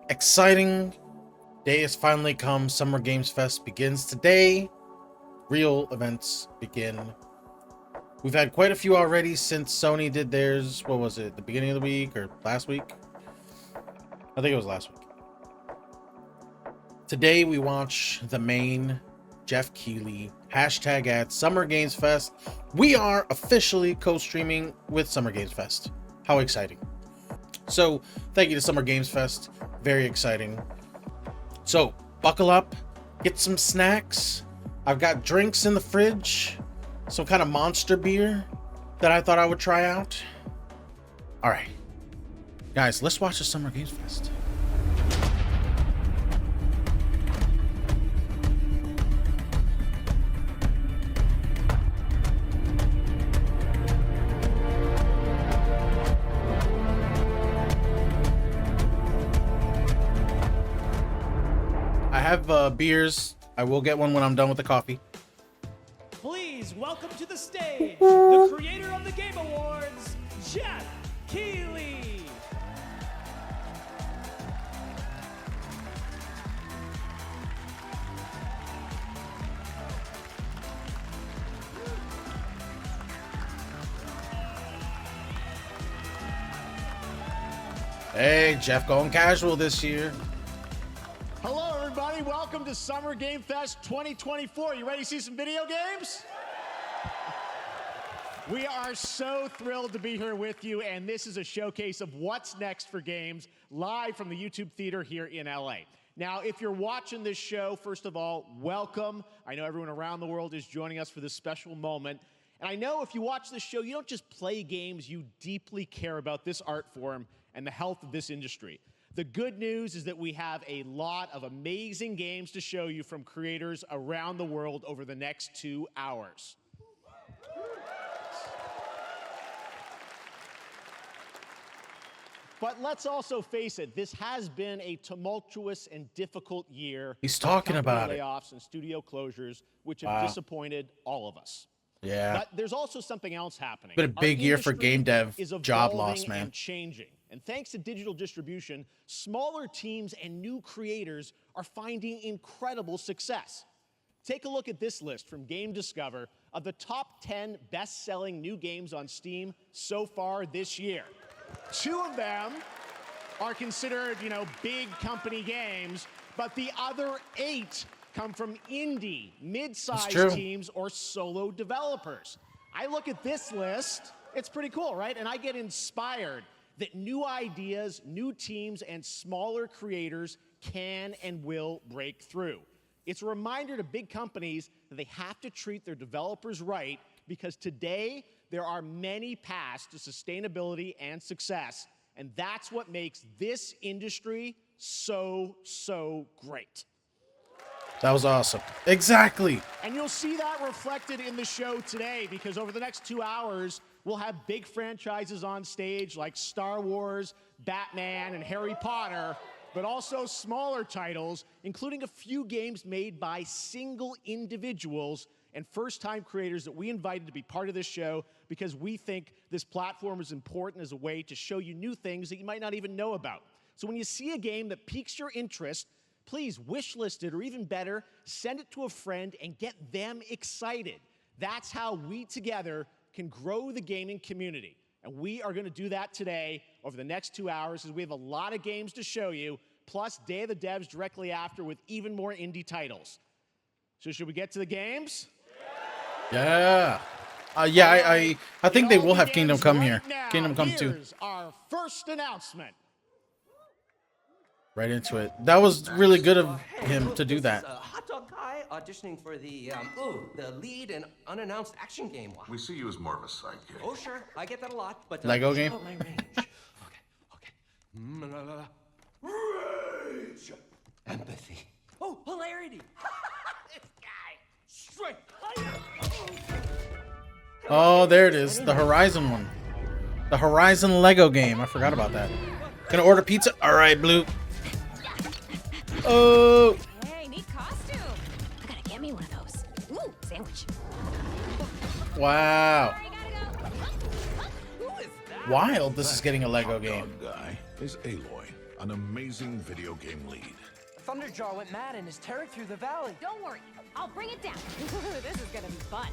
Exciting day has finally come. Summer Games Fest begins today. Real events begin. We've had quite a few already since Sony did theirs. What was it? The beginning of the week or last week? I think it was last week. Today we watch the main Jeff Keighley hashtag at Summer Games Fest. We are officially co-streaming with Summer Games Fest. How exciting. So thank you to Summer Games Fest. Very exciting. So buckle up, get some snacks. I've got drinks in the fridge, some kind of monster beer that I thought I would try out. All right, guys, let's watch the Summer Games Fest. I have beers. I will get one when I'm done with the coffee. Please welcome to the stage the creator of the Game Awards, Jeff Keighley. Hey, Jeff going casual this year. Hello, everybody. Welcome to Summer Game Fest 2024. You ready to see some video games? We are so thrilled to be here with you, and this is a showcase of what's next for games live from the YouTube Theater here in LA. Now, if you're watching this show, first of all, welcome. I know everyone around the world is joining us for this special moment. And I know if you watch this show, you don't just play games, you deeply care about this art form and the health of this industry. The good news is that we have a lot of amazing games to show you from creators around the world over the next 2 hours. But let's also face it, this has been a tumultuous and difficult year. He's talking about it. Layoffs and studio closures, which have disappointed all of us. Yeah. But there's also something else happening. Been a big year for game dev. Is Job loss, evolving man. and changing. And thanks to digital distribution, smaller teams and new creators are finding incredible success. Take a look at this list from Game Discover of the top 10 best-selling new games on Steam so far this year. 2 of them are considered, big company games, but the other 8 come from indie, mid-sized teams or solo developers. I look at this list, it's pretty cool, right? And I get inspired that new ideas, new teams, and smaller creators can and will break through. It's a reminder to big companies that they have to treat their developers right, because today there are many paths to sustainability and success, and that's what makes this industry so great. That was awesome. Exactly. And you'll see that reflected in the show today, because over the next 2 hours, we'll have big franchises on stage like Star Wars, Batman, and Harry Potter, but also smaller titles, including a few games made by single individuals and first-time creators that we invited to be part of this show because we think this platform is important as a way to show you new things that you might not even know about. So when you see a game that piques your interest, please wishlist it, or even better, send it to a friend and get them excited. That's how we together can grow the gaming community. And we are going to do that today over the next 2 hours, as we have a lot of games to show you, plus Day of the Devs directly after with even more indie titles. So should we get to the games? Yeah. I think they will have Kingdom Come here. Kingdom Come 2. Here's our first announcement. Right into it. That was really good of him to do that. Hot dog guy auditioning for the lead and unannounced action game. Wow. We see you as more of a sidekick. Oh sure, I get that a lot, but Lego game? my range. Okay. Rage. Empathy. Oh, hilarity. This guy. Strength. Oh, there it is. The Horizon one. The Horizon Lego game. I forgot about that. Gonna order pizza? All right, Blue. Oh. Hey, neat costume. I gotta get me one of those. Ooh, sandwich. Wow. Sorry, gotta go. Who is that? Wild, this is getting a Lego game. Dog guy is Aloy. an amazing video game lead. Thunderjaw went mad and is tearing through the valley. Don't worry, I'll bring it down. This is gonna be fun.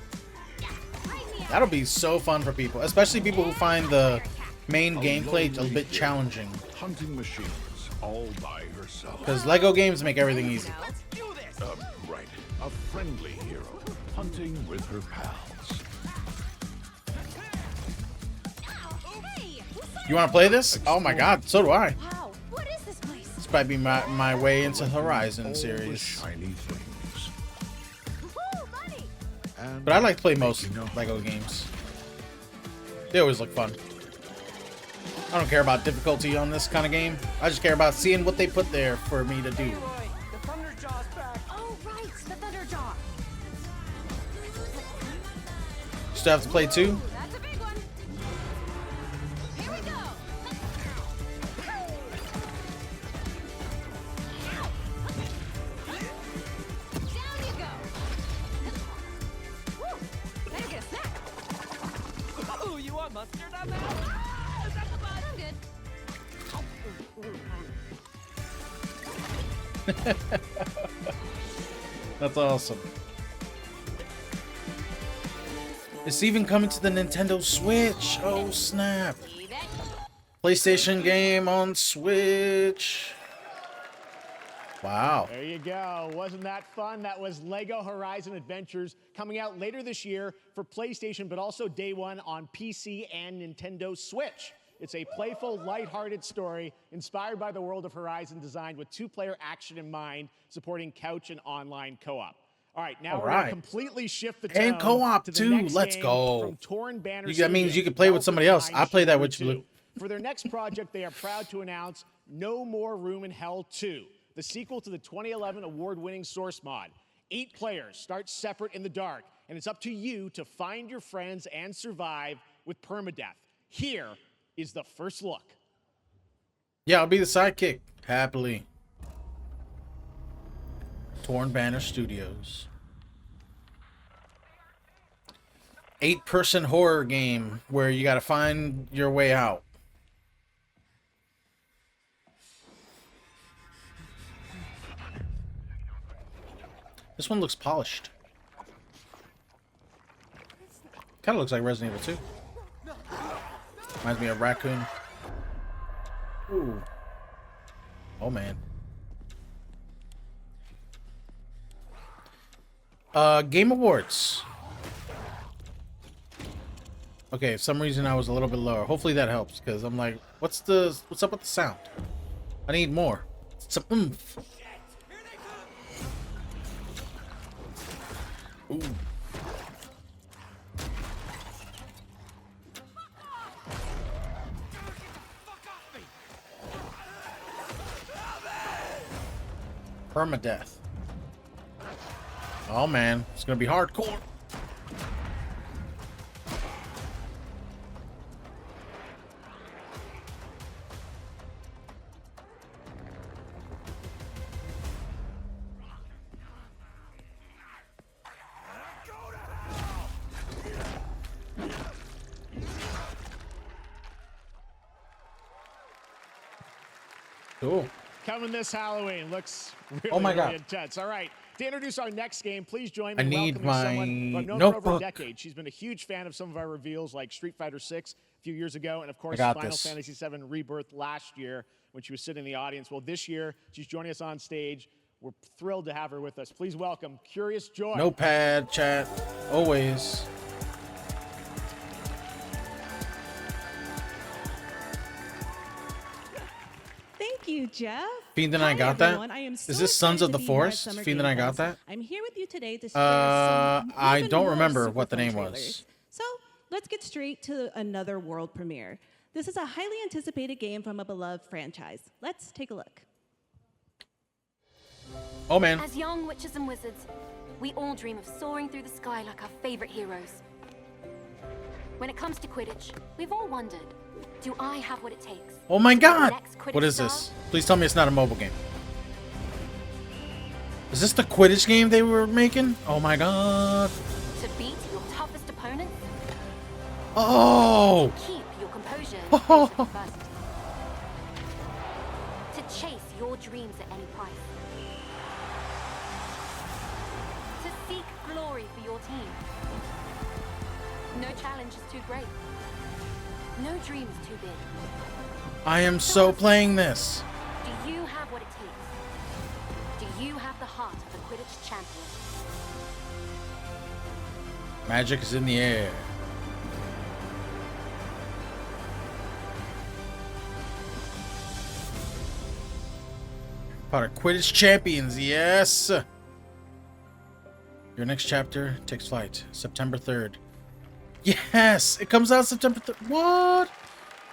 Yeah, ride me out. That'll be so fun for people, especially people who find the main gameplay a bit challenging. Hunting machines all by herself. Because Lego games make everything easy. Right. A friendly hero hunting with her pals. Hey, You want to play this? Oh my god, so do I. wow, what is this place? This might be my way into Horizon All the series. shiny things. Ooh, buddy. And But I like to play most Lego games. They always look fun. I don't care about difficulty on this kind of game. I just care about seeing what they put there for me to do. Leroy, the Thunderjaw's back. Oh, right, the Thunderjaw. Still have to play 2? That's a big one. Here we go. Down you go. Woo, better get a snack. Ooh, you want mustard on that? Ah, is that the bud? I'm good. That's awesome. It's even coming to the Nintendo Switch. Oh snap. Leave it. PlayStation game on Switch. Wow. There you go. Wasn't that fun? That was Lego Horizon Adventures coming out later this year for PlayStation, but also day one on PC and Nintendo Switch. It's a playful, lighthearted story inspired by the world of Horizon, designed with two-player action in mind, supporting couch and online co-op. All right, now we're going to completely shift the tone And co-op to the too. next Let's game go. from Torn Banner That means Studios, you can play with somebody else. developers I play that behind with you, Shenmue Blue. 2. For their next project, they are proud to announce No More Room in Hell 2, the sequel to the 2011 award-winning Source mod. 8 players start separate in the dark, and it's up to you to find your friends and survive with permadeath. Here is the first look. Yeah, I'll be the sidekick. Happily. Torn Banner Studios. 8-person horror game where you gotta find your way out. This one looks polished. Kind of looks like Resident Evil 2. Reminds me of Raccoon. Ooh. Oh man. Game Awards. Okay, for some reason I was a little bit lower. Hopefully that helps, because I'm like, what's up with the sound? I need more. Some oomph. Ooh. Permadeath. Oh man, it's gonna be hardcore. Cool. Coming this Halloween. Looks really, Oh my really God. intense. All right. To introduce our next game, please join me I in need welcoming someone who I've known for over a notebook. decade. She's been a huge fan of some of our reveals, like Street Fighter 6 a few years ago, and of course got Final this. Fantasy 7 Rebirth last year when she was sitting in the audience. Well, this year she's joining us on stage. We're thrilled to have her with us. Please welcome Curious Joy. Notepad, chat, always. Thank you, Jeff. Fiend and I Hi, got that? everyone. I am so Is this Sons excited of the to be here at Forest? Summer Fiend and Game I got Fest. that? I'm here with you today to share some I even don't more remember super what the fun name trailers. was. So let's get straight to another world premiere. This is a highly anticipated game from a beloved franchise. Let's take a look. Oh man. As young witches and wizards, we all dream of soaring through the sky like our favorite heroes. When it comes to Quidditch, we've all wondered, do I have what it takes? Oh my to be the god! next Quidditch What is star? this? Please tell me it's not a mobile game. Is this the Quidditch game they were making? Oh my god. To beat your toughest opponent? Oh! Keep your composure. Oh. First. To your dreams at any price. To seek glory for your team. No challenge is too great. No dream is too big. I am so playing this. Do you have what it takes? Do you have the heart of the Quidditch champion? Magic is in the air. Potter Quidditch champions, yes. Your next chapter takes flight September 3rd. Yes, it comes out September 3rd. What?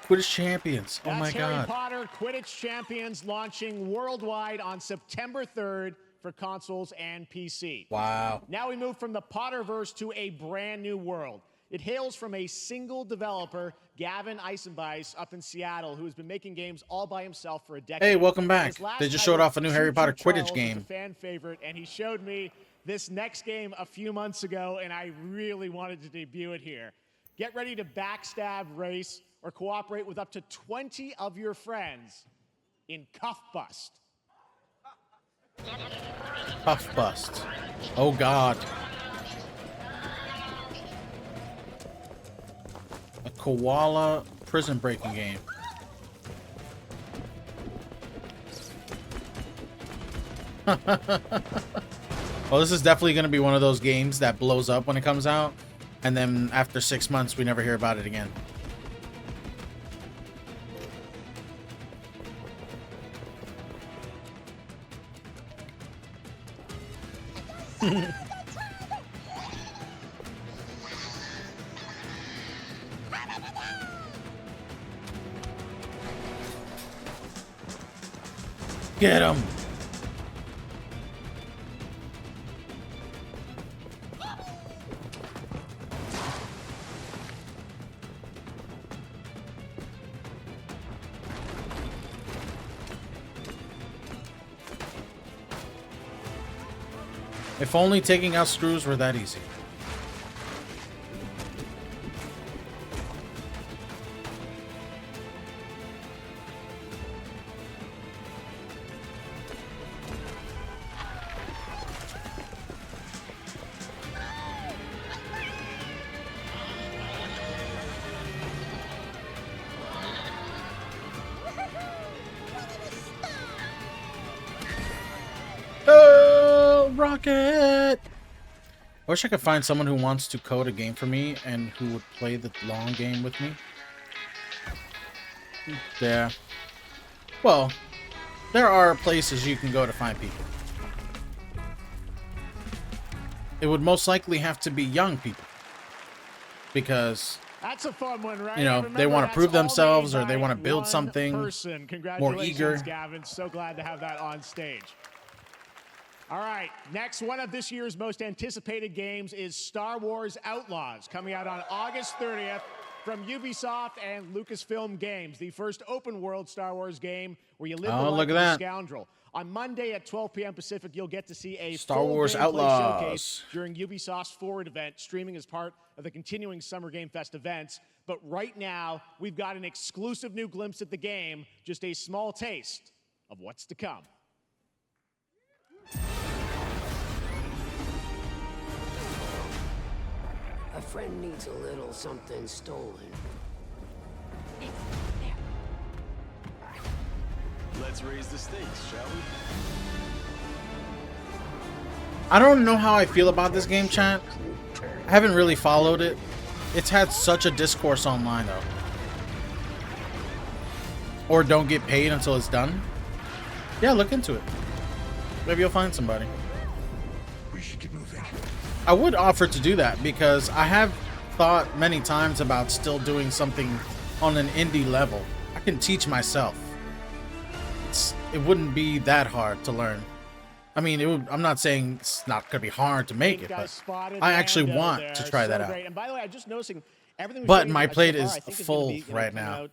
Quidditch champions. Oh my That's Harry god. Potter Quidditch Champions launching worldwide on September 3rd for consoles and PC. Wow. Now we move from the Potterverse to a brand new world. It hails from a single developer, Gavin Eisenbeis, up in Seattle, who has been making games all by himself for a decade. Hey, welcome back. His last They just title, showed off a new Harry Choo Choo Potter Quidditch Charles, is game. a fan favorite, and he showed me this next game a few months ago, and I really wanted to debut it here. Get ready to backstab, race, or cooperate with up to 20 of your friends in Cuff Bust. Puff Bust. Oh god. A koala prison breaking game. Well, this is definitely going to be one of those games that blows up when it comes out, and then after 6 months we never hear about it again. Get him! If only taking out screws were that easy. Oh, rocket! I wish I could find someone who wants to code a game for me and who would play the long game with me. Yeah. Well, there are places you can go to find people. It would most likely have to be young people. Because, That's a fun one, right? you know, Remember, they want to that's prove all themselves made or they by want to build one something person. more eager. Congratulations, Gavin. So glad to have that on stage. All right, next, one of this year's most anticipated games is Star Wars Outlaws, coming out on August 30th from Ubisoft and Lucasfilm Games, the first open-world Star Wars game where you live the life look of at a that. scoundrel. On Monday at 12 p.m. Pacific, you'll get to see a Star full Wars gameplay Outlaws showcase during Ubisoft's Forward event, streaming as part of the continuing Summer Game Fest events. But right now, we've got an exclusive new glimpse at the game, just a small taste of what's to come. A friend needs a little something stolen. Let's raise the stakes, shall we? I don't know how I feel about this game, chat. I haven't really followed it. It's had such a discourse online, though. Or don't get paid until it's done. Yeah, look into it. Maybe you'll find somebody. We should get moving. I would offer to do that because I have thought many times about still doing something on an indie level. I can teach myself. It wouldn't be that hard to learn. I mean, I'm not saying it's not going to be hard to make it, but I actually want to try that out. And by the way, I'm just noticing everything we've But shown you my so plate far, is I think full gonna be, right coming now. out,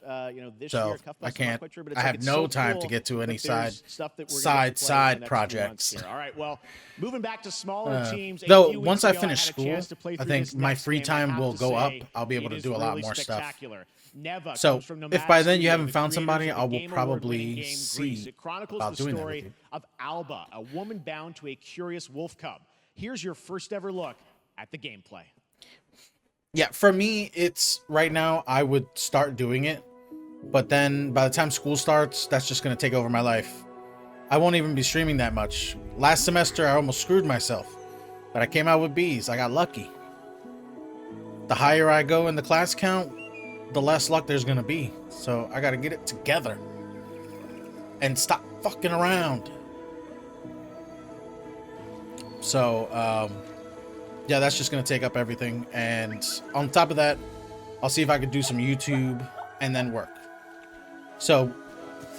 this So year. Cuff I Bust, I'm not can't. quite sure, but I it's have it's no so time cool to get to any that there's side stuff that we're gonna get to play in side the next few months projects. here. All right, well, moving back to smaller teams. Though a few once weeks I ago, finish had a school, chance to play I through think this my next free game, and I time have will to go up. say, I'll be able it to is do a lot really more stuff. spectacular. Neva So comes from if by then you Nomad haven't Studio, found the somebody, creators I of the will Game Award-winning probably game see Grease. It chronicles about the doing that story with you. of Alba, a woman bound to a curious wolf cub. Here's your first ever look at the gameplay. Yeah, for me, it's right now I would start doing it, but then by the time school starts, that's just going to take over my life. I won't even be streaming that much. Last semester, I almost screwed myself, but I came out with B's. I got lucky. The higher I go in the class count, the less luck there's going to be. So I got to get it together and stop fucking around. So, yeah, that's just going to take up everything. And on top of that, I'll see if I could do some YouTube and then work. So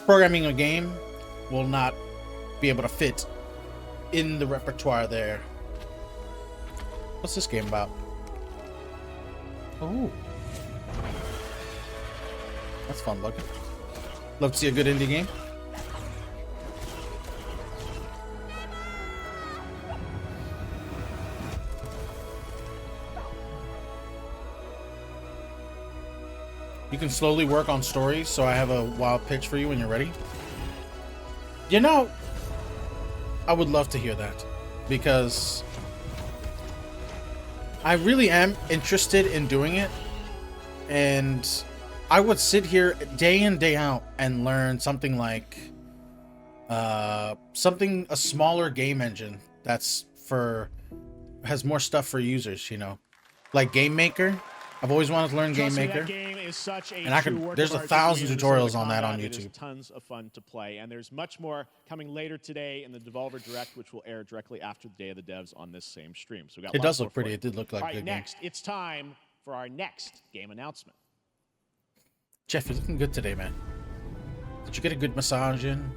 programming a game will not be able to fit in the repertoire there. What's this game about? Oh, that's fun looking. Love to see a good indie game. You can slowly work on stories, so I have a wild pitch for you when you're ready. You know, I would love to hear that, because I really am interested in doing it, and I would sit here day in, day out and learn something like a smaller game engine that's has more stuff for users, you know, like Game Maker. I've always wanted to learn Game Maker. That game is such a And I true can, work there's of art. 1,000 Just the tutorials on that on combat, it is YouTube. tons of fun to play, and there's much more coming later today in the Devolver Direct, which will air directly after the Day of the Devs on this same stream. So we got It lots does more look for pretty. you. It did look like All a right, good next, it's time for our next game announcement. Jeff, you're looking good today, man. Did you get a good massage in?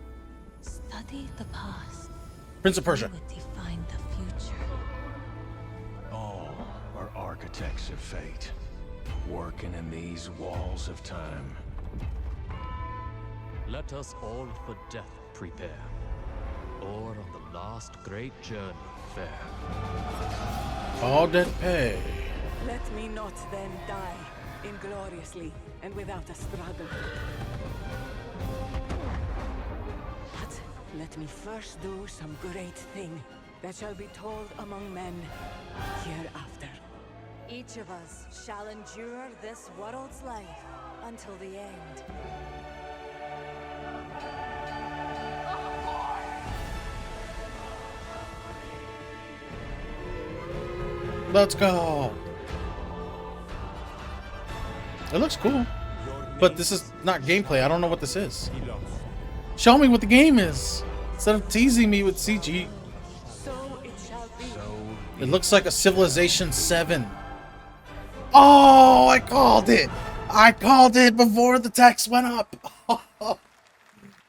Study the past. Prince of Persia. You would define the future. All are architects of fate, working in these walls of time. Let us all for death prepare, or on the last great journey fare. All that pay. Let me not then die ingloriously and without a struggle. But let me first do some great thing that shall be told among men hereafter. Each of us shall endure this world's life until the end. Let's go. It looks cool, but this is not gameplay. I don't know what this is. Show me what the game is instead of teasing me with CG. So it shall be. It looks like a Civilization 7. Oh, I called it. I called it before the text went up.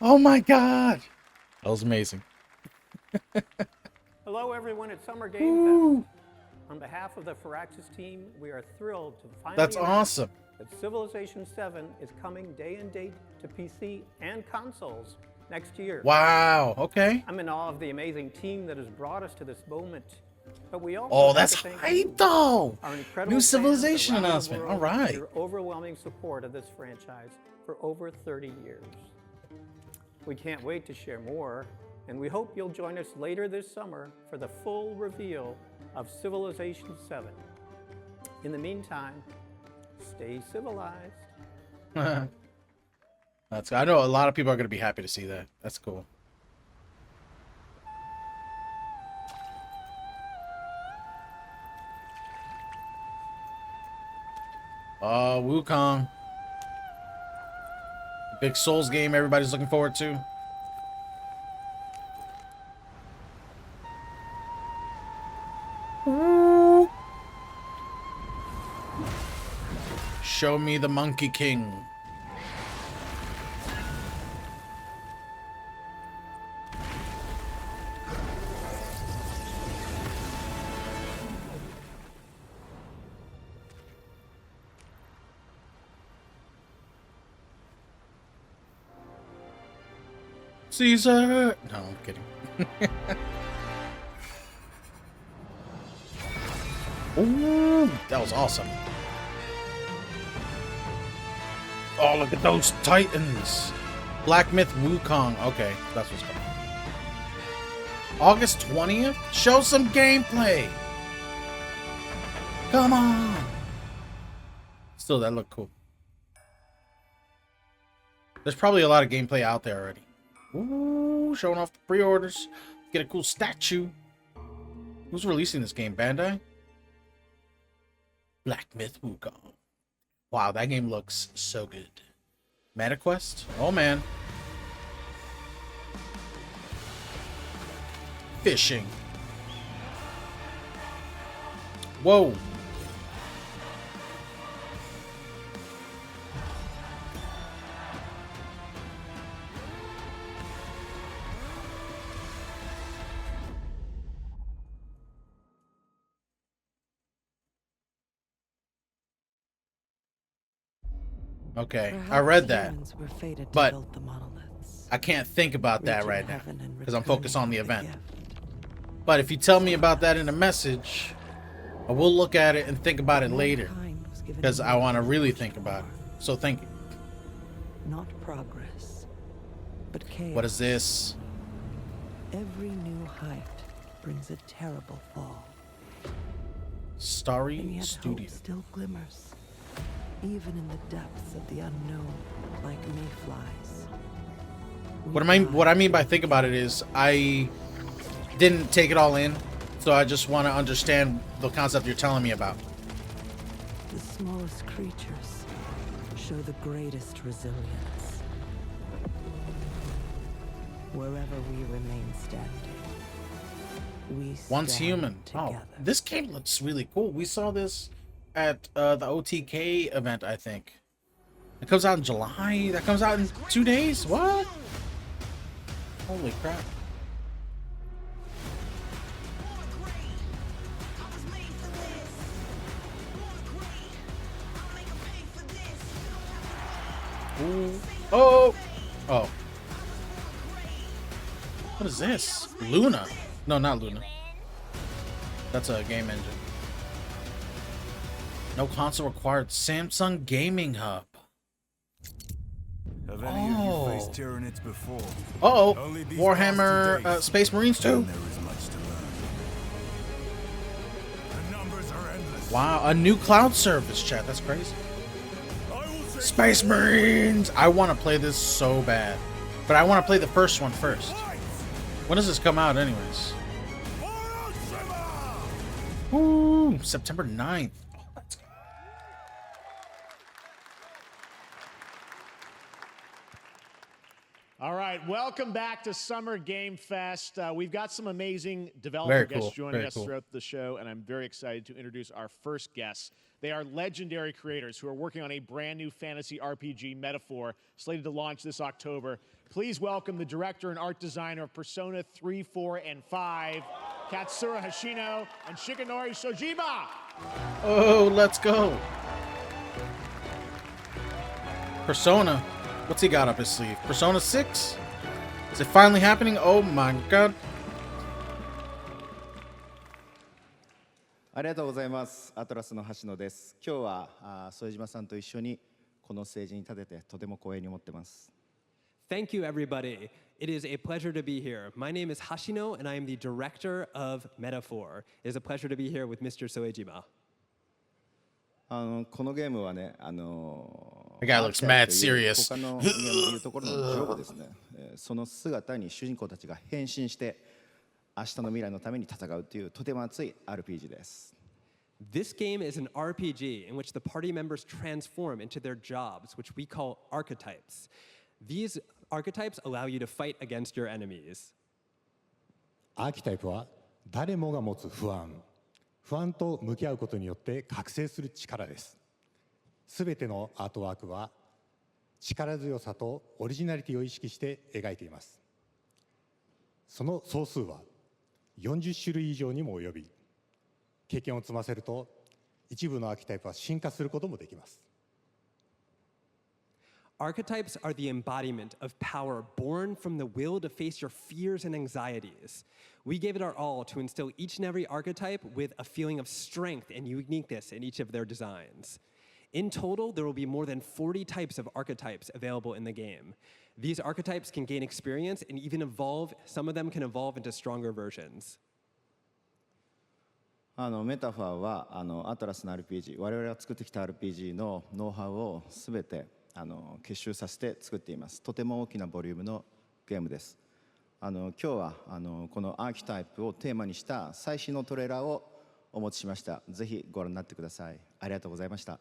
Oh my God. That was amazing. Hello, everyone at Summer Game Fest. On behalf of the Firaxis team, we are thrilled to finally That's announce awesome. that Civilization 7 is coming day and date to PC and consoles next year. Wow. Okay. I'm in awe of the amazing team that has brought us to this moment. But we also Oh, have that's to thank hype though. our incredible New fans Civilization around the announcement. world All right. for your overwhelming support of this franchise for over 30 years. We can't wait to share more, and we hope you'll join us later this summer for the full reveal of Civilization 7. In the meantime, stay civilized. That's. I know a lot of people are going to be happy to see that. That's cool. Wukong. Big Souls game everybody's looking forward to. Show me the Monkey King. Caesar! No, I'm kidding. Ooh, that was awesome. Oh, look at those titans. Black Myth Wukong. Okay, that's what's coming. August 20th? Show some gameplay. Come on. Still, that looked cool. There's probably a lot of gameplay out there already. Ooh, showing off the pre-orders. Get a cool statue. Who's releasing this game? Bandai? Black Myth Wukong. Wow, that game looks so good. MetaQuest? Oh, man. Fishing. Whoa. Okay, I read that, but I can't think about that right now because I'm focused on the event. But if you tell me about that in a message, I will look at it and think about it later because I want to really think about it. So thank you. Not progress, but chaos. What is this? Every new height brings a terrible fall. Starry and yet Studio. Hope still glimmers. Even in the depths of the unknown, like mayflies. What I mean by think about it is I didn't take it all in, so I just want to understand the concept you're telling me about. The smallest creatures show the greatest resilience. Wherever we remain standing, we Once stand human. together. Oh, this game looks really cool. We saw this at the OTK event, I think. It comes out in July. That comes out in 2 days. What? Holy crap. Ooh. Oh. Oh. What is this? Luna. No, not Luna. That's a game engine. No console required. Samsung Gaming Hub. Have any of you faced Tyranids before? Uh-oh. Only these Warhammer past 2 days, Space Marines 2. and there is much to learn. The numbers are endless. Wow, a new cloud service, chat. That's crazy. Space Marines! I want to play this so bad. But I want to play the first one first. When does this come out anyways? Ooh, September 9th. All right, welcome back to Summer Game Fest. We've got some amazing developer guests joining us throughout the show, and I'm very excited to introduce our first guests. They are legendary creators who are working on a brand new fantasy RPG, Metaphor, slated to launch this October. Please welcome the director and art designer of Persona 3, 4, and 5, Katsura Hashino and Shikanori Shojima. Oh, let's go. Persona. What's he got up his sleeve? Persona 6? Is it finally happening? Oh my god. ありがとうございます。アトラスの橋野です。今日は副島さんと一緒にこのステージに立ててとても光栄に思ってます。 Thank you, everybody. It is a pleasure to be here. My name is Hashino, and I am the director of Metaphor. It is a pleasure to be here with Mr. Soejima. このゲームはね、The guy looks mad serious. 他のゲームでいうところのジョーですね。その姿に主人公たちが変身して明日の未来のために戦うというとても熱い RPG です。 This game is an RPG in which the party members transform into their jobs, which we call archetypes. These archetypes allow you to fight against your enemies. アーキタイプは誰もが持つ不安と向き合うことによって覚醒する力です。すべてのアートワークは力強さとオリジナリティを意識して描いています。その総数は40種類以上にも及び、経験を積ませると一部のアーキタイプは進化することもできます。Archetypes are the embodiment of power born from the will to face your fears and anxieties. We gave it our all to instill each and every archetype with a feeling of strength and uniqueness in each of their designs. In total, there will be more than 40 types of archetypes available in the game. These archetypes can gain experience and even evolve. Some of them can evolve into stronger versions. メタファーはアトラスの RPG、我々が作ってきた RPG のノウハウをすべて結集させて作っています。とても大きなボリュームのゲームです。今日はこのアーキタイプをテーマにした最新のトレーラーをお持ちしました。ぜひご覧になってください。ありがとうございました。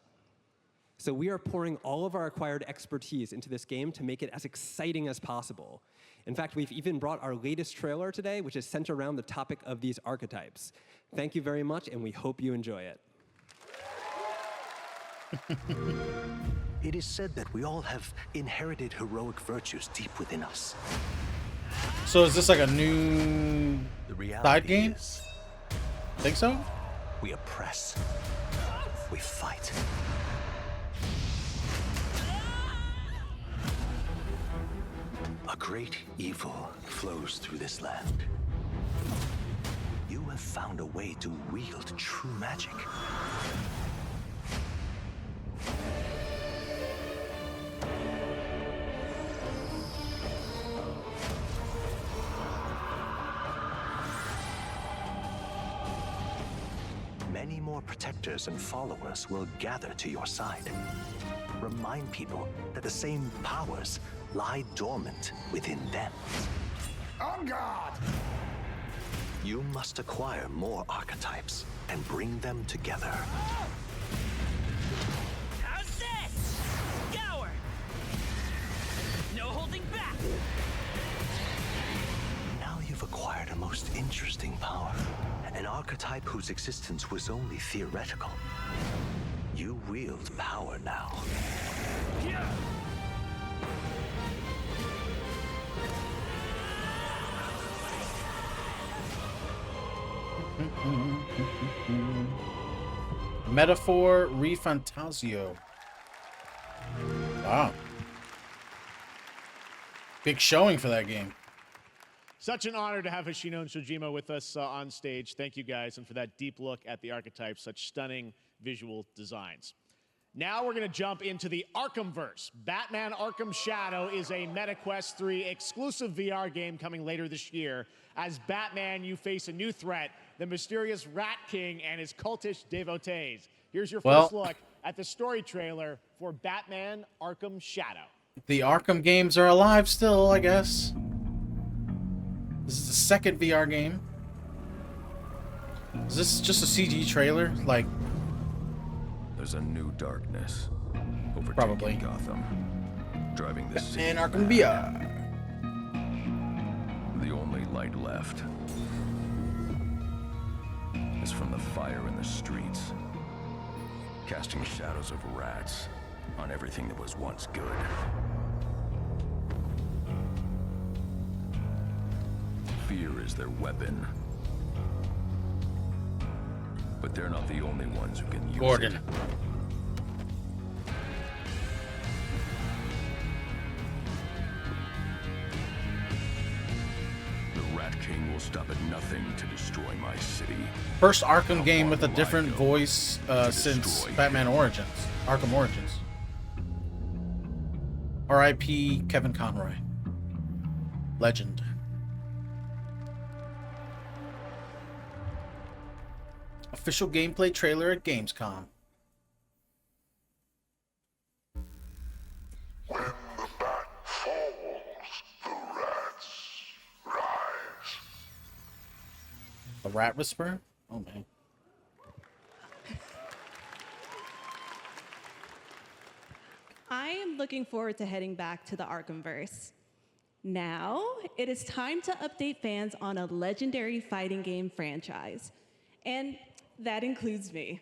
So we are pouring all of our acquired expertise into this game to make it as exciting as possible. In fact, we've even brought our latest trailer today, which is centered around the topic of these archetypes. Thank you very much, and we hope you enjoy it. It is said that we all have inherited heroic virtues deep within us. So is this like a new side game? Think so? We oppress. We fight. A great evil flows through this land. You have found a way to wield true magic. Many more protectors and followers will gather to your side. Remind people that the same powers lie dormant within them. On guard! You must acquire more archetypes and bring them together. How's this? Gower! No holding back! Now you've acquired a most interesting power, an archetype whose existence was only theoretical. You wield power now. Yeah. Metaphor Refantasio. Wow. Big showing for that game. Such an honor to have Hoshino and Shojima with us on stage. Thank you guys, and for that deep look at the archetypes, such stunning visual designs. Now we're going to jump into the Arkhamverse. Batman Arkham Shadow is a MetaQuest 3 exclusive VR game coming later this year. As Batman, you face a new threat, the mysterious Rat King and his cultish devotees. Here's your first look at the story trailer for Batman Arkham Shadow. The Arkham games are alive still, I guess. This is the second VR game. Is this just a CG trailer? Like, there's a new darkness overtaking Gotham, driving the city. And Arkham VR. The only light left is from the fire in the streets, casting shadows of rats on everything that was once good. Fear is their weapon. But they're not the only ones who can use Gordon. it. The Rat King will stop at nothing to destroy my city. First Arkham game with a different voice since Batman Origins. Arkham Origins. R.I.P. Kevin Conroy. Legend. Official gameplay trailer at Gamescom. When the bat falls, the rats rise. A rat whisperer? Oh man. I am looking forward to heading back to the Arkhamverse. Now, it is time to update fans on a legendary fighting game franchise. And that includes me.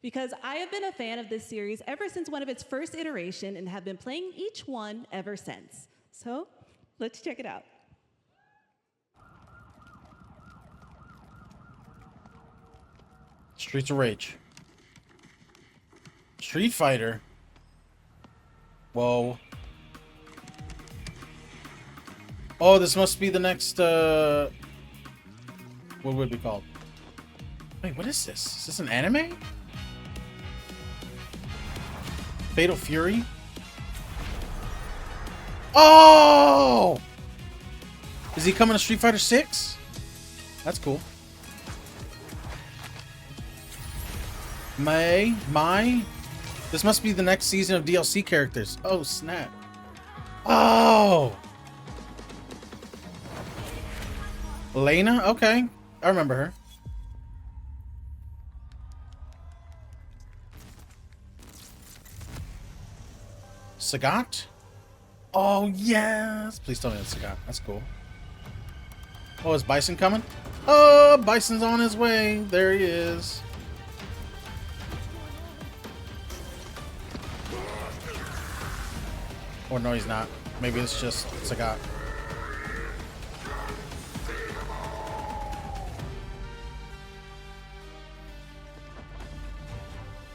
Because I have been a fan of this series ever since one of its first iteration and have been playing each one ever since. So, let's check it out. Streets of Rage. Street Fighter. Whoa. Oh, this must be the next, what would it be called? Wait, what is this? Is this an anime? Fatal Fury? Oh! Is he coming to Street Fighter 6? That's cool. This must be the next season of DLC characters. Oh, snap. Oh! Elena? Okay. I remember her. Sagat? Oh, yes! Please tell me that's Sagat. That's cool. Oh, is Bison coming? Oh, Bison's on his way. There he is. Or no, he's not. Maybe it's just Sagat.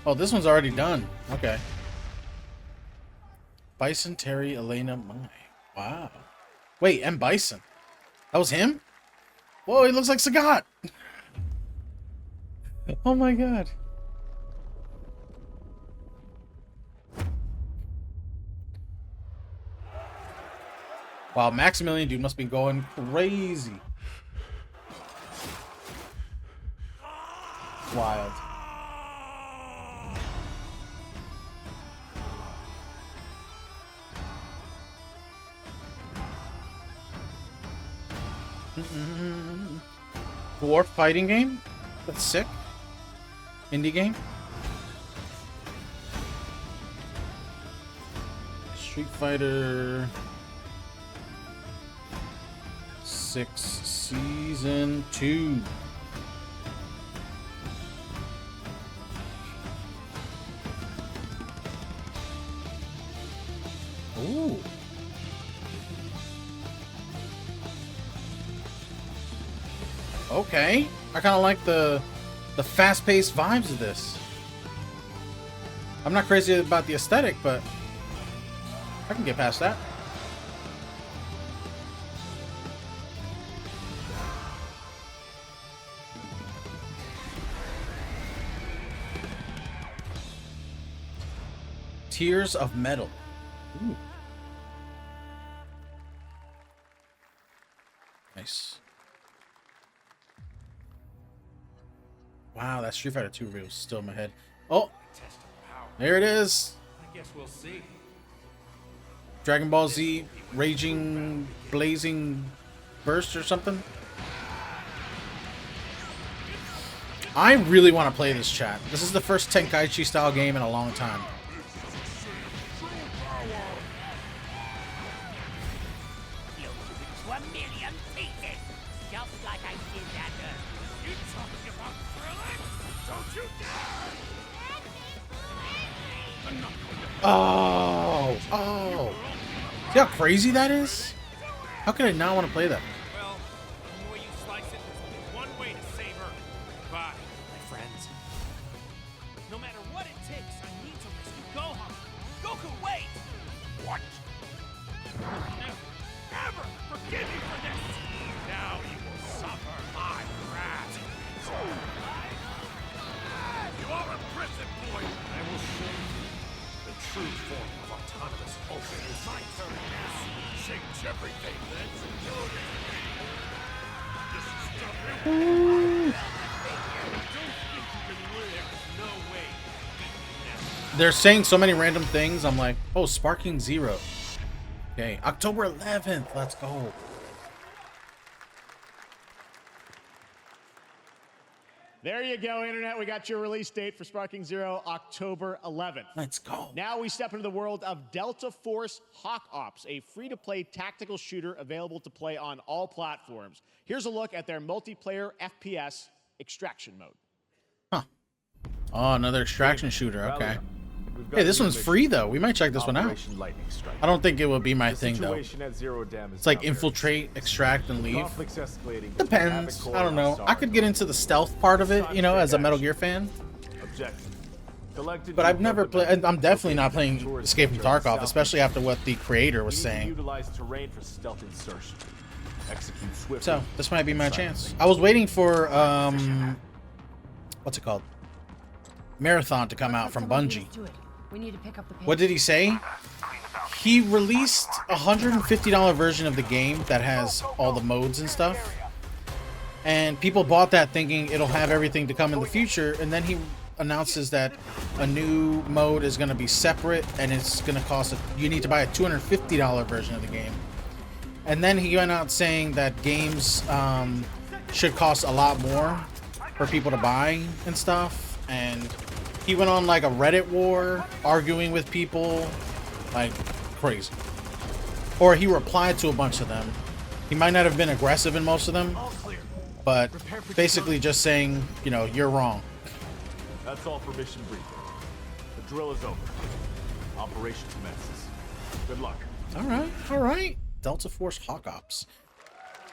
Oh, this one's already done. Okay. Bison, Terry, Elena, Mai. Wow. Wait, M. Bison. That was him? Whoa, he looks like Sagat. Oh my god. Wow, Maximilian dude must be going crazy. Wild. Dwarf fighting game? That's sick. Indie game? Street Fighter 6 Season 2. Ooh. Okay. I kind of like the fast-paced vibes of this. I'm not crazy about the aesthetic, but I can get past that. Tears of Metal. Ooh. Nice. Wow, that Street Fighter 2 reel is still in my head. Oh, there it is. I guess we'll see. Dragon Ball Z Raging Blazing Burst or something. I really want to play this, chat. This is the first Tenkaichi style game in a long time. Oh, oh. See how crazy that is? How could I not want to play that? Well, the way you slice it, there's only one way to save her. Goodbye, my friends. No matter what it takes, I need to rescue Gohan. Goku, wait! What? Never, ever forgive me for this! Now you will suffer my wrath. You are a prison boy! I will show you. The true form of autonomous open is my turn. Change everything, then. This is the real. No way. They're saying so many random things. I'm like, oh, Sparking Zero. Okay, October 11th. Let's go. There you go, Internet. We got your release date for Sparking Zero, October 11th. Let's go. Now we step into the world of Delta Force Hawk Ops, a free-to-play tactical shooter available to play on all platforms. Here's a look at their multiplayer FPS extraction mode. Huh. Oh, another extraction shooter. Okay. Hey, this one's free, though. We might check this one out. I don't think it would be my thing, though. It's like infiltrate, extract, and leave. Depends. I don't know. I could get into the stealth part of it, you know, as a Metal Gear fan. Objection. But I've never played. I'm definitely not playing Escape from Tarkov, especially after what the creator was saying. Utilize terrain for stealth insertion. Execute swiftly. So this might be my chance. I was waiting for what's it called? Marathon to come out from Bungie. What did he say? He released a $150 version of the game that has all the modes and stuff. And people bought that thinking it'll have everything to come in the future, and then he announces that a new mode is going to be separate and it's going to cost you need to buy a $250 version of the game. And then he went out saying that games should cost a lot more for people to buy and stuff. And he went on like a Reddit war, arguing with people like crazy. Or he replied to a bunch of them. He might not have been aggressive in most of them, but basically just saying, you know, you're wrong. That's all for mission briefing. The drill is over. Operation commences. Good luck. All right. Delta Force Hawk Ops.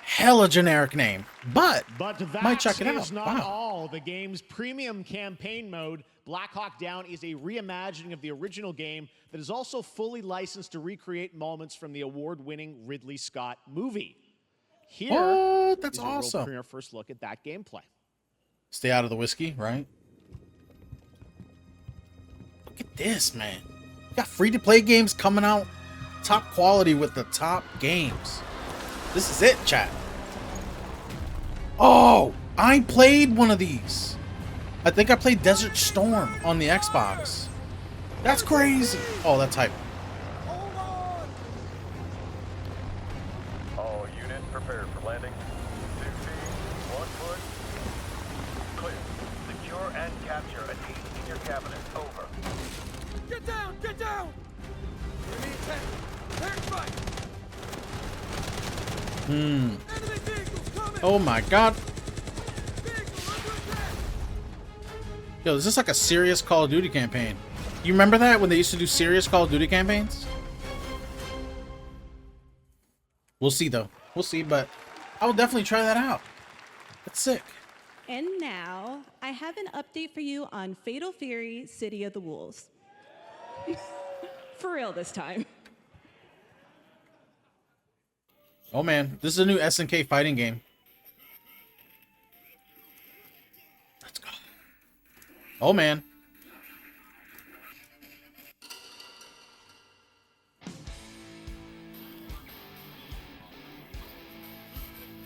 Hella generic name, but that might check it out. is not Wow. all. The game's premium campaign mode, Black Hawk Down, is a reimagining of the original game that is also fully licensed to recreate moments from the award-winning Ridley Scott movie. Here What? That's is a world awesome. premiere first look at that gameplay. Stay out of the whiskey, right? Look at this, man. You got free-to-play games coming out top quality with the top games. This is it, chat. Oh, I played one of these. I think I played Desert Storm on the Xbox. That's crazy. Oh, that's hype. All units prepared for landing. 2 feet, 1 foot. Clear. Secure and capture a team in your cabinet. Over. Get down! Get down! Enemy attack! Attack fight! Oh my god. Yo, is this like a serious Call of Duty campaign? You remember that when they used to do serious Call of Duty campaigns? We'll see though. We'll see, but I will definitely try that out. That's sick. And now, I have an update for you on Fatal Fury: City of the Wolves. For real this time. Oh man, this is a new SNK fighting game. Let's go. Oh man.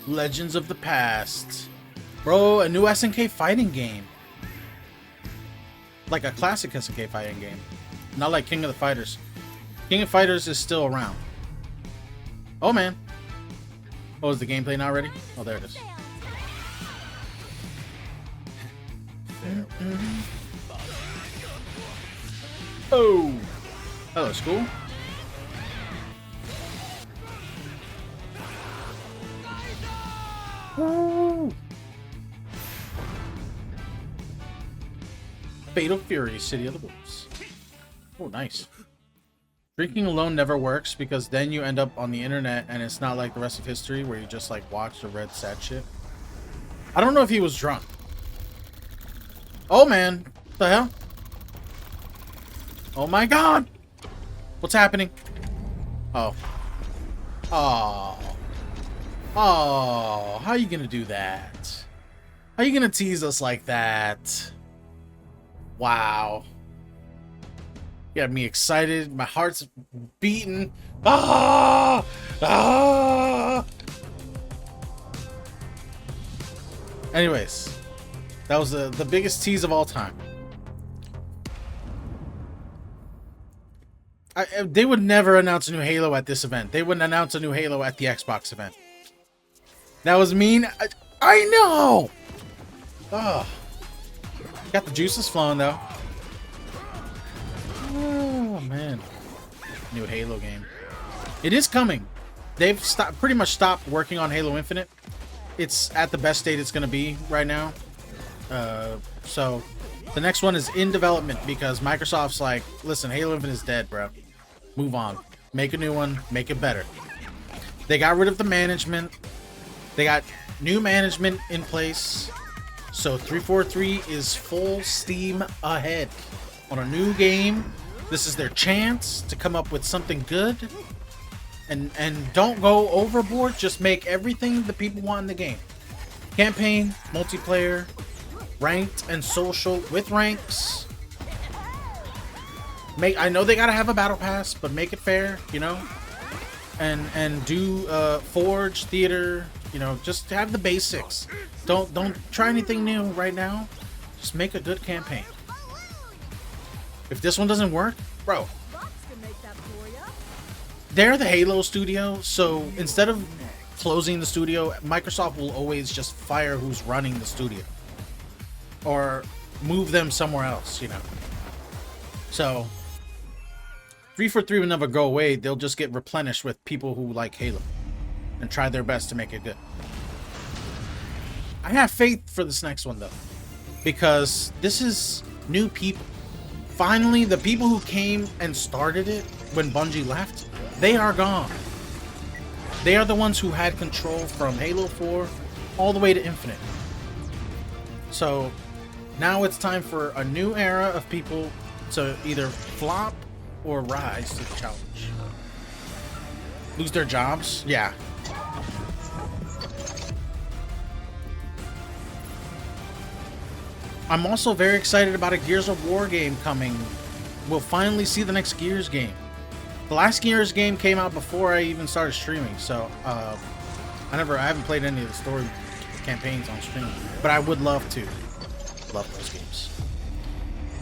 Legends of the Past. Bro, a new SNK fighting game. Like a classic SNK fighting game. Not like King of the Fighters. King of Fighters is still around. Oh man. Oh, is the gameplay not ready? Oh, there it is. Oh. Hello, school. Woo. Fatal Fury, City of the Wolves. Oh, nice. Drinking alone never works because then you end up on the internet and it's not like the rest of history where you just like watched or read sad shit. I don't know if he was drunk. Oh man, what the hell? Oh my god! What's happening? Oh. Oh. Oh, how are you gonna do that? How are you gonna tease us like that? Wow. You got me excited. My heart's beating. Ah! Ah! Anyways, that was the biggest tease of all time. They would never announce a new Halo at this event. They wouldn't announce a new Halo at the Xbox event. That was mean. I know! Oh. Got the juices flowing, though. Oh, man. New Halo game. It is coming. They've pretty much stopped working on Halo Infinite. It's at the best state it's going to be right now. So the next one is in development because Microsoft's like, listen, Halo Infinite is dead, bro. Move on. Make a new one. Make it better. They got rid of the management. They got new management in place. So 343 is full steam ahead. on a new game. This is their chance to come up with something good. And don't go overboard. Just make everything the people want in the game. Campaign, multiplayer, ranked and social with ranks. I know they gotta have a battle pass, but make it fair, you know. And do Forge, theater, you know, just have the basics. Don't try anything new right now. Just make a good campaign. If this one doesn't work, bro, they're the Halo studio, so instead of closing the studio, Microsoft will always just fire who's running the studio or move them somewhere else, you know. So 343 will never go away. They'll just get replenished with people who like Halo and try their best to make it good. I have faith for this next one though, because this is new people. Finally, the people who came and started it when Bungie left, they are gone. They are the ones who had control from Halo 4 all the way to Infinite. So now it's time for a new era of people to either flop or rise to the challenge. Lose their jobs? Yeah. I'm also very excited about a Gears of War game coming. We'll finally see the next Gears game. The last Gears game came out before I even started streaming, so I haven't played any of the story campaigns on stream, but I would love to. Love those games.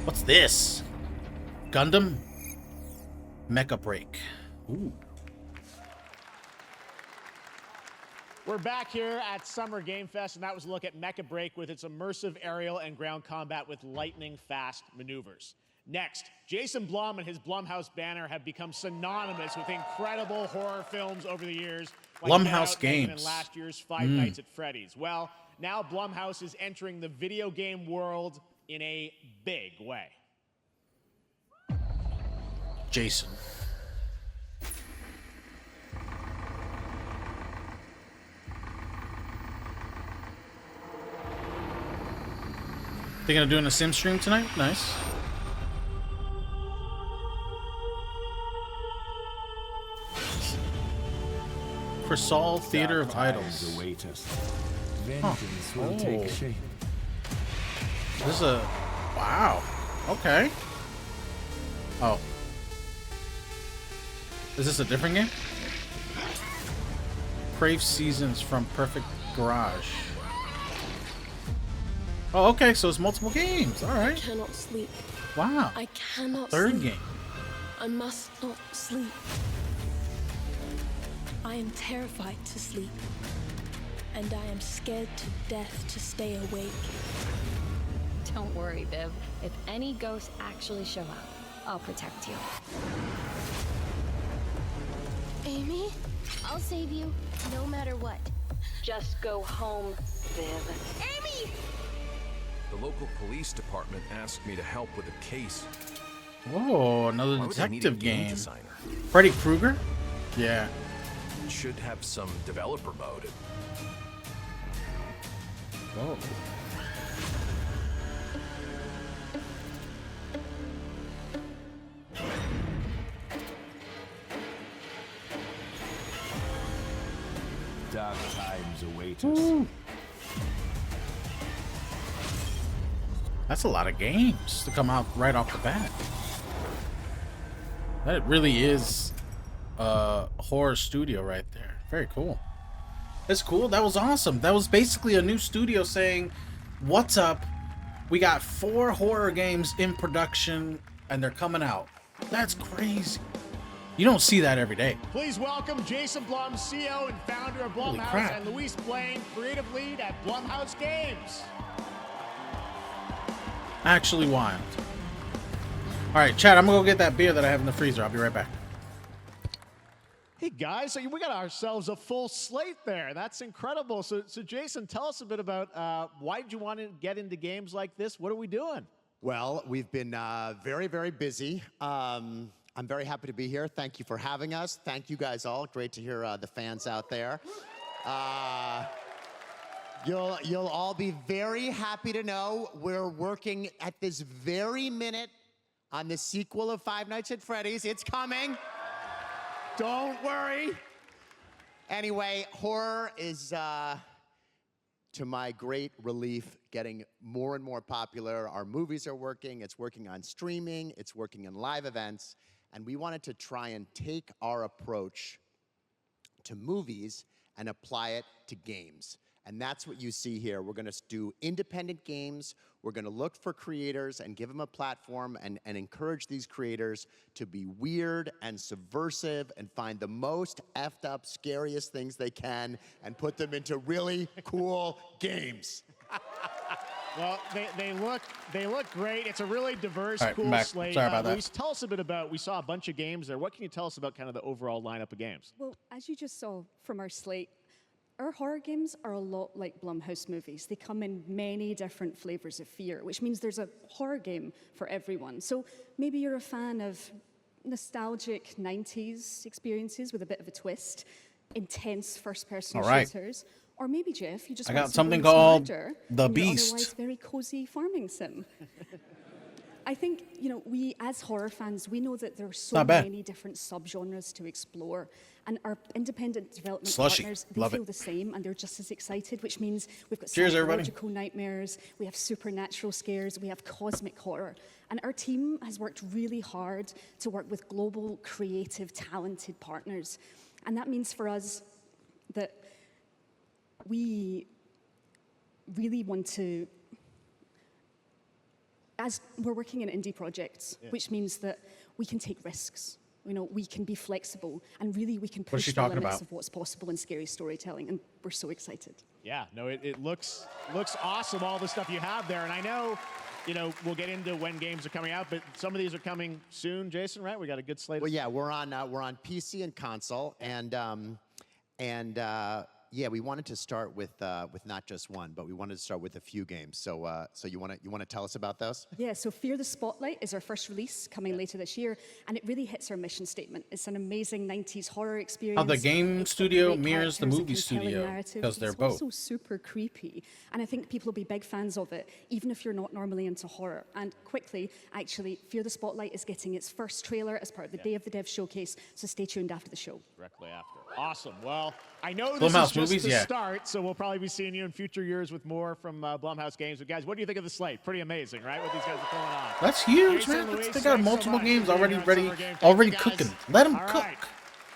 What's this? Gundam Mecha Break. Ooh. We're back here at Summer Game Fest, and that was a look at Mecha Break with its immersive aerial and ground combat with lightning-fast maneuvers. Next, Jason Blum and his Blumhouse banner have become synonymous with incredible horror films over the years. Like Blumhouse Games. And last year's Five Nights at Freddy's. Well, now Blumhouse is entering the video game world in a big way. Jason. Thinking of doing a sim stream tonight? Nice. Crisol Theater of Idols. Huh. Oh. This is a... Wow. Okay. Oh. Is this a different game? Crave Seasons from Perfect Garage. Oh, okay, so it's multiple games. All right. I cannot sleep. Wow. I cannot Third sleep. game. I must not sleep. I am terrified to sleep. And I am scared to death to stay awake. Don't worry, Viv. If any ghosts actually show up, I'll protect you. Amy? I'll save you, no matter what. Just go home, Viv. Amy! The local police department asked me to help with a case. Oh, another Why would they need a detective game. designer? Freddy Krueger? Yeah. It should have some developer mode. Whoa. Dark times await us. Ooh. That's a lot of games to come out right off the bat. That really is a horror studio right there. Very cool. That's cool. That was awesome. That was basically a new studio saying, what's up? We got 4 horror games in production and they're coming out. That's crazy. You don't see that every day. Please welcome Jason Blum, CEO and founder of Holy Blumhouse, crap. and Luis Blaine, creative lead at Blumhouse Games. Actually wild. All right, Chad, I'm gonna go get that beer that I have in the freezer. I'll be right back. Hey guys, so we got ourselves a full slate there. That's incredible. So Jason, tell us a bit about why did you want to get into games like this? What are we doing? Well, we've been very, very busy. I'm very happy to be here. Thank you for having us. Thank you guys all. Great to hear the fans out there. You'll all be very happy to know we're working at this very minute on the sequel of Five Nights at Freddy's. It's coming. Don't worry. Anyway, horror is, to my great relief, getting more and more popular. Our movies are working. It's working on streaming. It's working in live events. And we wanted to try and take our approach to movies and apply it to games. And that's what you see here. We're gonna do independent games. We're gonna look for creators and give them a platform and encourage these creators to be weird and subversive and find the most effed up, scariest things they can and put them into really cool games. Well, they look great. It's a really diverse, All right, cool back. slate. Sorry about that. Luis, tell us a bit about. We saw a bunch of games there. What can you tell us about kind of the overall lineup of games? Well, as you just saw from our slate, our horror games are a lot like Blumhouse movies. They come in many different flavors of fear, which means there's a horror game for everyone. So maybe you're a fan of nostalgic 90s experiences with a bit of a twist, intense first-person All right. shooters, or maybe, Jeff, you just I want got some something blues called murder The in your Beast. otherwise very cozy farming sim. I think, we as horror fans, we know that there are so Not bad. many different subgenres to explore. And our independent development Slushy. partners, they Love feel it. the same and they're just as excited, which means we've got Cheers, everybody. psychological nightmares, we have supernatural scares, we have cosmic horror. And our team has worked really hard to work with global, creative, talented partners. And that means for us that we really want to, as we're working in indie projects, which means that we can take risks. We can be flexible, and really we can What is she push the talking limits about? of what's possible in scary storytelling, and we're so excited. Yeah, no, it looks awesome, all the stuff you have there. And I know, we'll get into when games are coming out, but some of these are coming soon, Jason, right? We got a good slate. Well, yeah, we're on PC and console, and yeah, we wanted to start with not just one, but we wanted to start with a few games. So you want to tell us about those? Yeah, so Fear the Spotlight is our first release coming later this year, and it really hits our mission statement. It's an amazing 90s horror experience. How the game It's got studio great mirrors the characters, a movie compelling studio, narrative, 'cause but they're it's both. also super creepy, and I think people will be big fans of it, even if you're not normally into horror. And quickly, actually, Fear the Spotlight is getting its first trailer as part of the Day of the Dev showcase, so stay tuned after the show. Directly after. Awesome. Well, I know this Blumhouse is just movies, the yeah. start, so we'll probably be seeing you in future years with more from Blumhouse games. But guys, what do you think of the slate? Pretty amazing, right? What these guys are pulling on. That's huge, Jason, man. Luis, They got thanks so multiple much games for being already here on ready, Summer Game Fest, already guys. cooking. Let them All cook, right.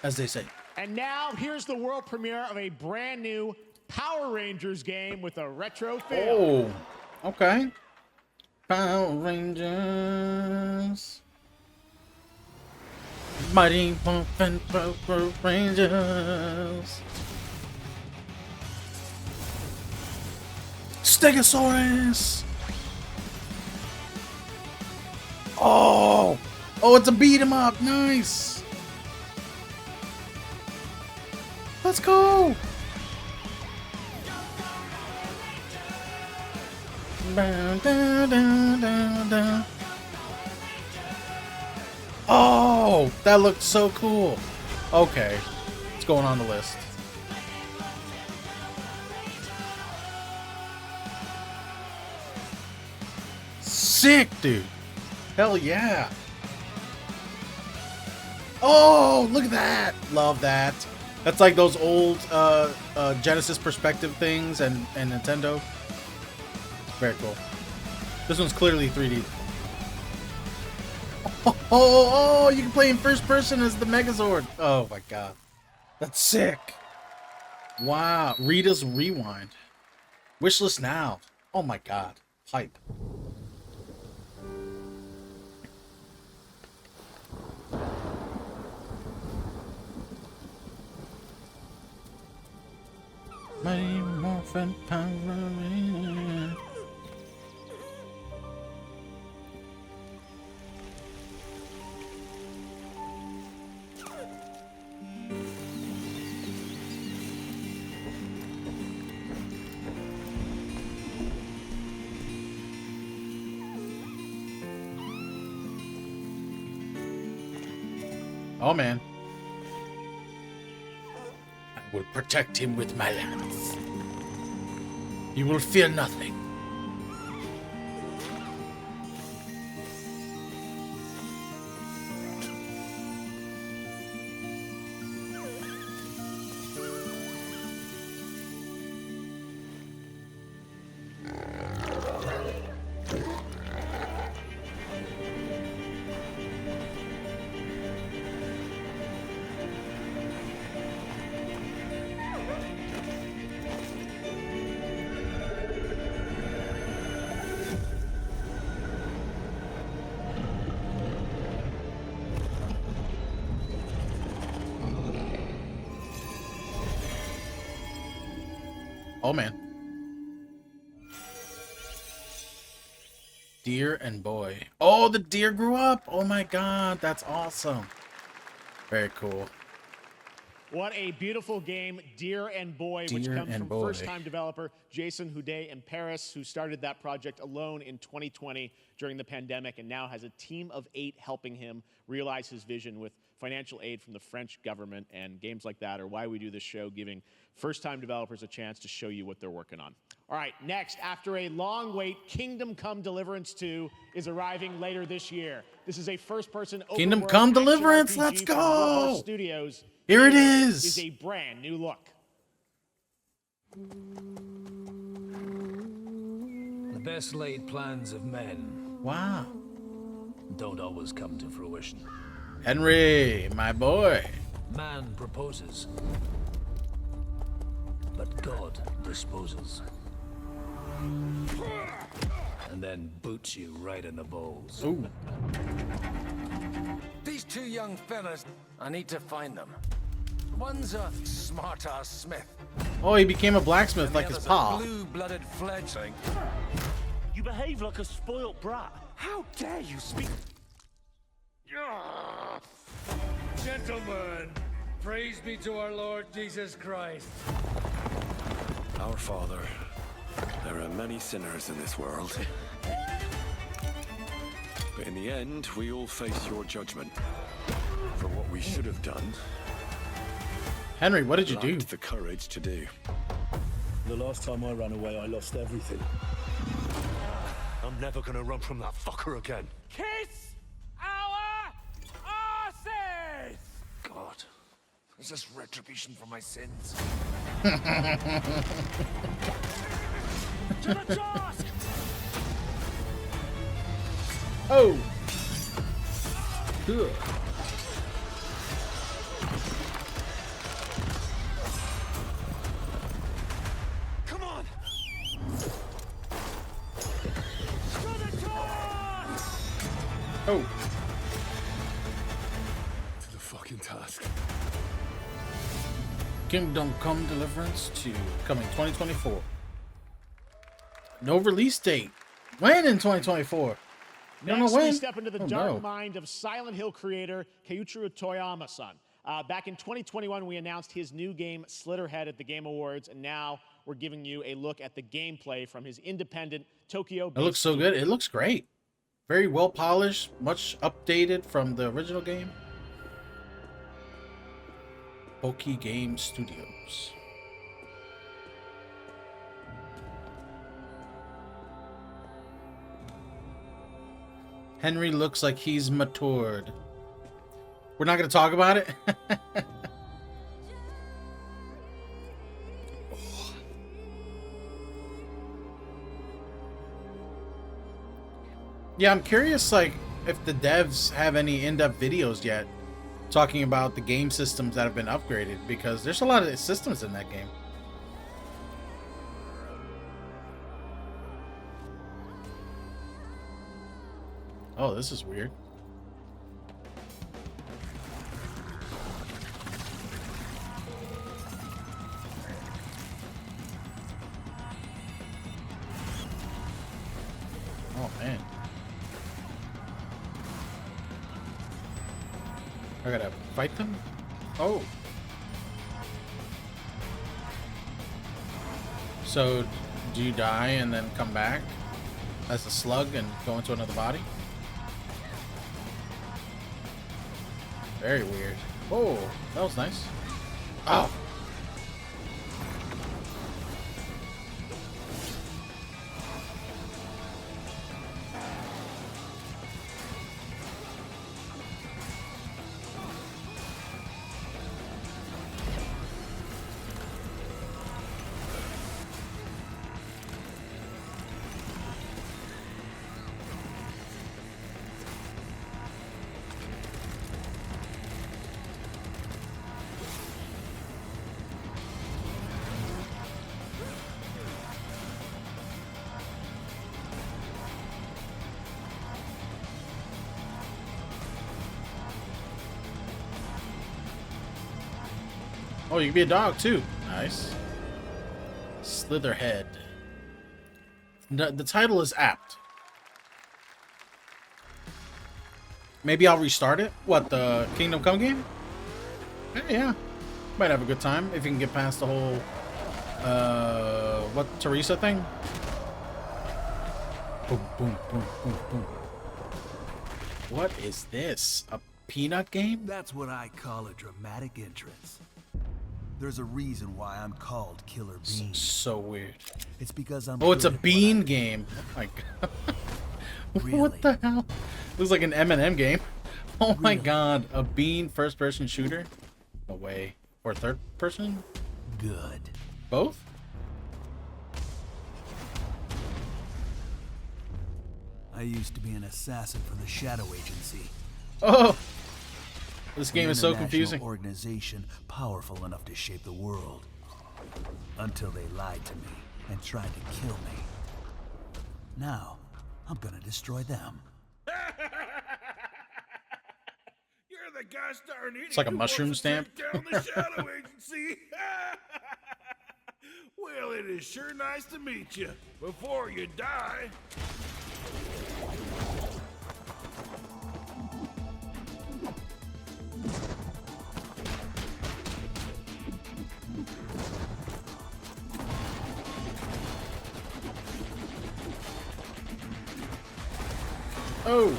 as they say. And now, here's the world premiere of a brand new Power Rangers game with a retro feel. Oh, okay. Power Rangers. Mighty Morphin Power Rangers. Stegosaurus. Oh, it's a beat 'em up. Nice. Let's go. Dun, dun, dun, dun, dun. Oh, that looked so cool. Okay, it's going on the list. Sick, dude. Hell yeah. Oh, look at that. Love that. That's like those old Genesis perspective things and Nintendo. Very cool. This one's clearly 3D. Oh, you can play in first person as the Megazord. Oh my god. That's sick. Wow. Rita's Rewind. Wishlist now. Oh my god. Hype. Mighty Morphin Power Rangers. Oh man. I will protect him with my lance. You will fear nothing. Oh, man. Deer and boy. Oh, the deer grew up. Oh, my God. That's awesome. Very cool. What a beautiful game, Deer and Boy, which Deer comes and from Boy. first-time developer Jason Houdet in Paris, who started that project alone in 2020 during the pandemic and now has a team of 8 helping him realize his vision with financial aid from the French government. And games like that are why we do this show, giving first-time developers a chance to show you what they're working on. All right, next, after a long wait, Kingdom Come Deliverance 2 is arriving later this year. This is a first-person Kingdom open-world Come action Deliverance, RPG let's from go! Warhorse Studios. Here it Here is. is a brand new look. The best laid plans of men. Wow. Don't always come to fruition. Henry, my boy. Man proposes, but God disposes. And then boots you right in the balls. Ooh. These 2 young fellas, I need to find them. One's a smart-ass smith. Oh, he became a blacksmith like his The other's pa. a blue-blooded fledgling. You behave like a spoilt brat. How dare you speak? Gentlemen, praise be to our Lord Jesus Christ. Our Father, there are many sinners in this world. But in the end, we all face your judgment for what we should have done. Henry, what did you do? Lacked the courage to do. The last time I ran away, I lost everything. I'm never gonna run from that fucker again. Kiss our asses! God, is this retribution for my sins? To the task! Oh. Ugh. Come on! Oh. To the fucking task. Kingdom Come Deliverance 2 coming 2024. No release date. When in 2024? You don't Next, know when. we step into the Oh, dark no. mind of Silent Hill creator Keiichiro Toyama-san. Back in 2021, we announced his new game, Slitterhead, at the Game Awards, and now we're giving you a look at the gameplay from his independent Tokyo. It looks so good. It looks great. Very well polished, much updated from the original game. Poki Game Studios. Henry looks like he's matured. We're not going to talk about it? Yeah, I'm curious, like, if the devs have any in-depth videos yet talking about the game systems that have been upgraded, because there's a lot of systems in that game. Oh, this is weird. Oh, man. I gotta fight them? Oh. So, do you die and then come back as a slug and go into another body? Very weird. Oh, that was nice. Oh. Oh, you can be a dog too. Nice. Slitherhead. The title is apt. Maybe I'll restart it. What, the Kingdom Come game? Yeah. Might have a good time if you can get past the whole, what, Teresa thing? Boom, boom, boom, boom, boom. What is this? A peanut game? That's what I call a dramatic entrance. There's a reason why I'm called Killer Bean. So weird. It's because I'm. Oh, it's a bean game. Oh my god. What the hell? Looks like an M&M game. Oh my god. A bean first-person shooter? No way. Or third-person? Good. Both? I used to be an assassin for the Shadow Agency. Oh! This game An is so international confusing. Organization powerful enough to shape the world. Until they lied to me and tried to kill me. Now, I'm gonna destroy them. You're the gosh darn idiot. It's like a who mushroom wants to stamp. take down the Shadow Agency. Well, it is sure nice to meet you. Before you die. Oh!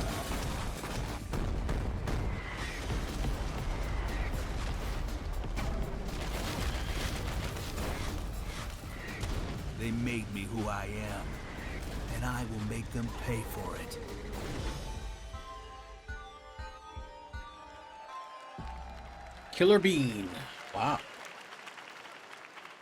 They made me who I am, and I will make them pay for it. Killer Bean. Wow.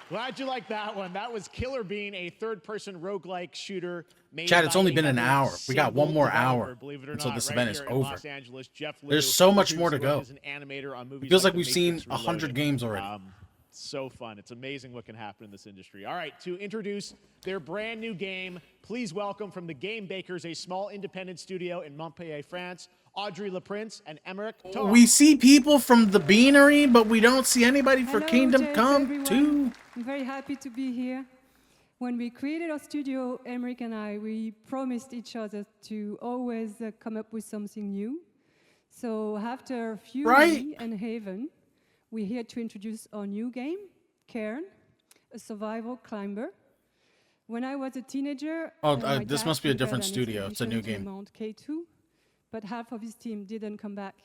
Glad you like that one. That was Killer Bean, a third-person roguelike shooter made Chad, it's by only a been an hour. We got one more developer, hour believe it or until not, this right event is here in over. Los Angeles. Jeff Liu, There's so much who's more to worked go. as an animator on movies It feels like The we've seen Matrix 100 Reloaded. games already. So fun. It's amazing what can happen in this industry. All right, to introduce their brand new game, please welcome from the Game Bakers, a small independent studio in Montpellier, France, Audrey LaPrince and Emmerich Torres. We see people from the Beanery, but we don't see anybody for Hello, Kingdom Jeff, Come everyone. 2. I'm very happy to be here. When we created our studio, Emmerich and I, we promised each other to always come up with something new. So after Fury and Haven, we're here to introduce our new game, Cairn, a survival climber. When I was a teenager, my this dad must be a prepared different an studio. It's a new expedition to game. Mount K2, but half of his team didn't come back.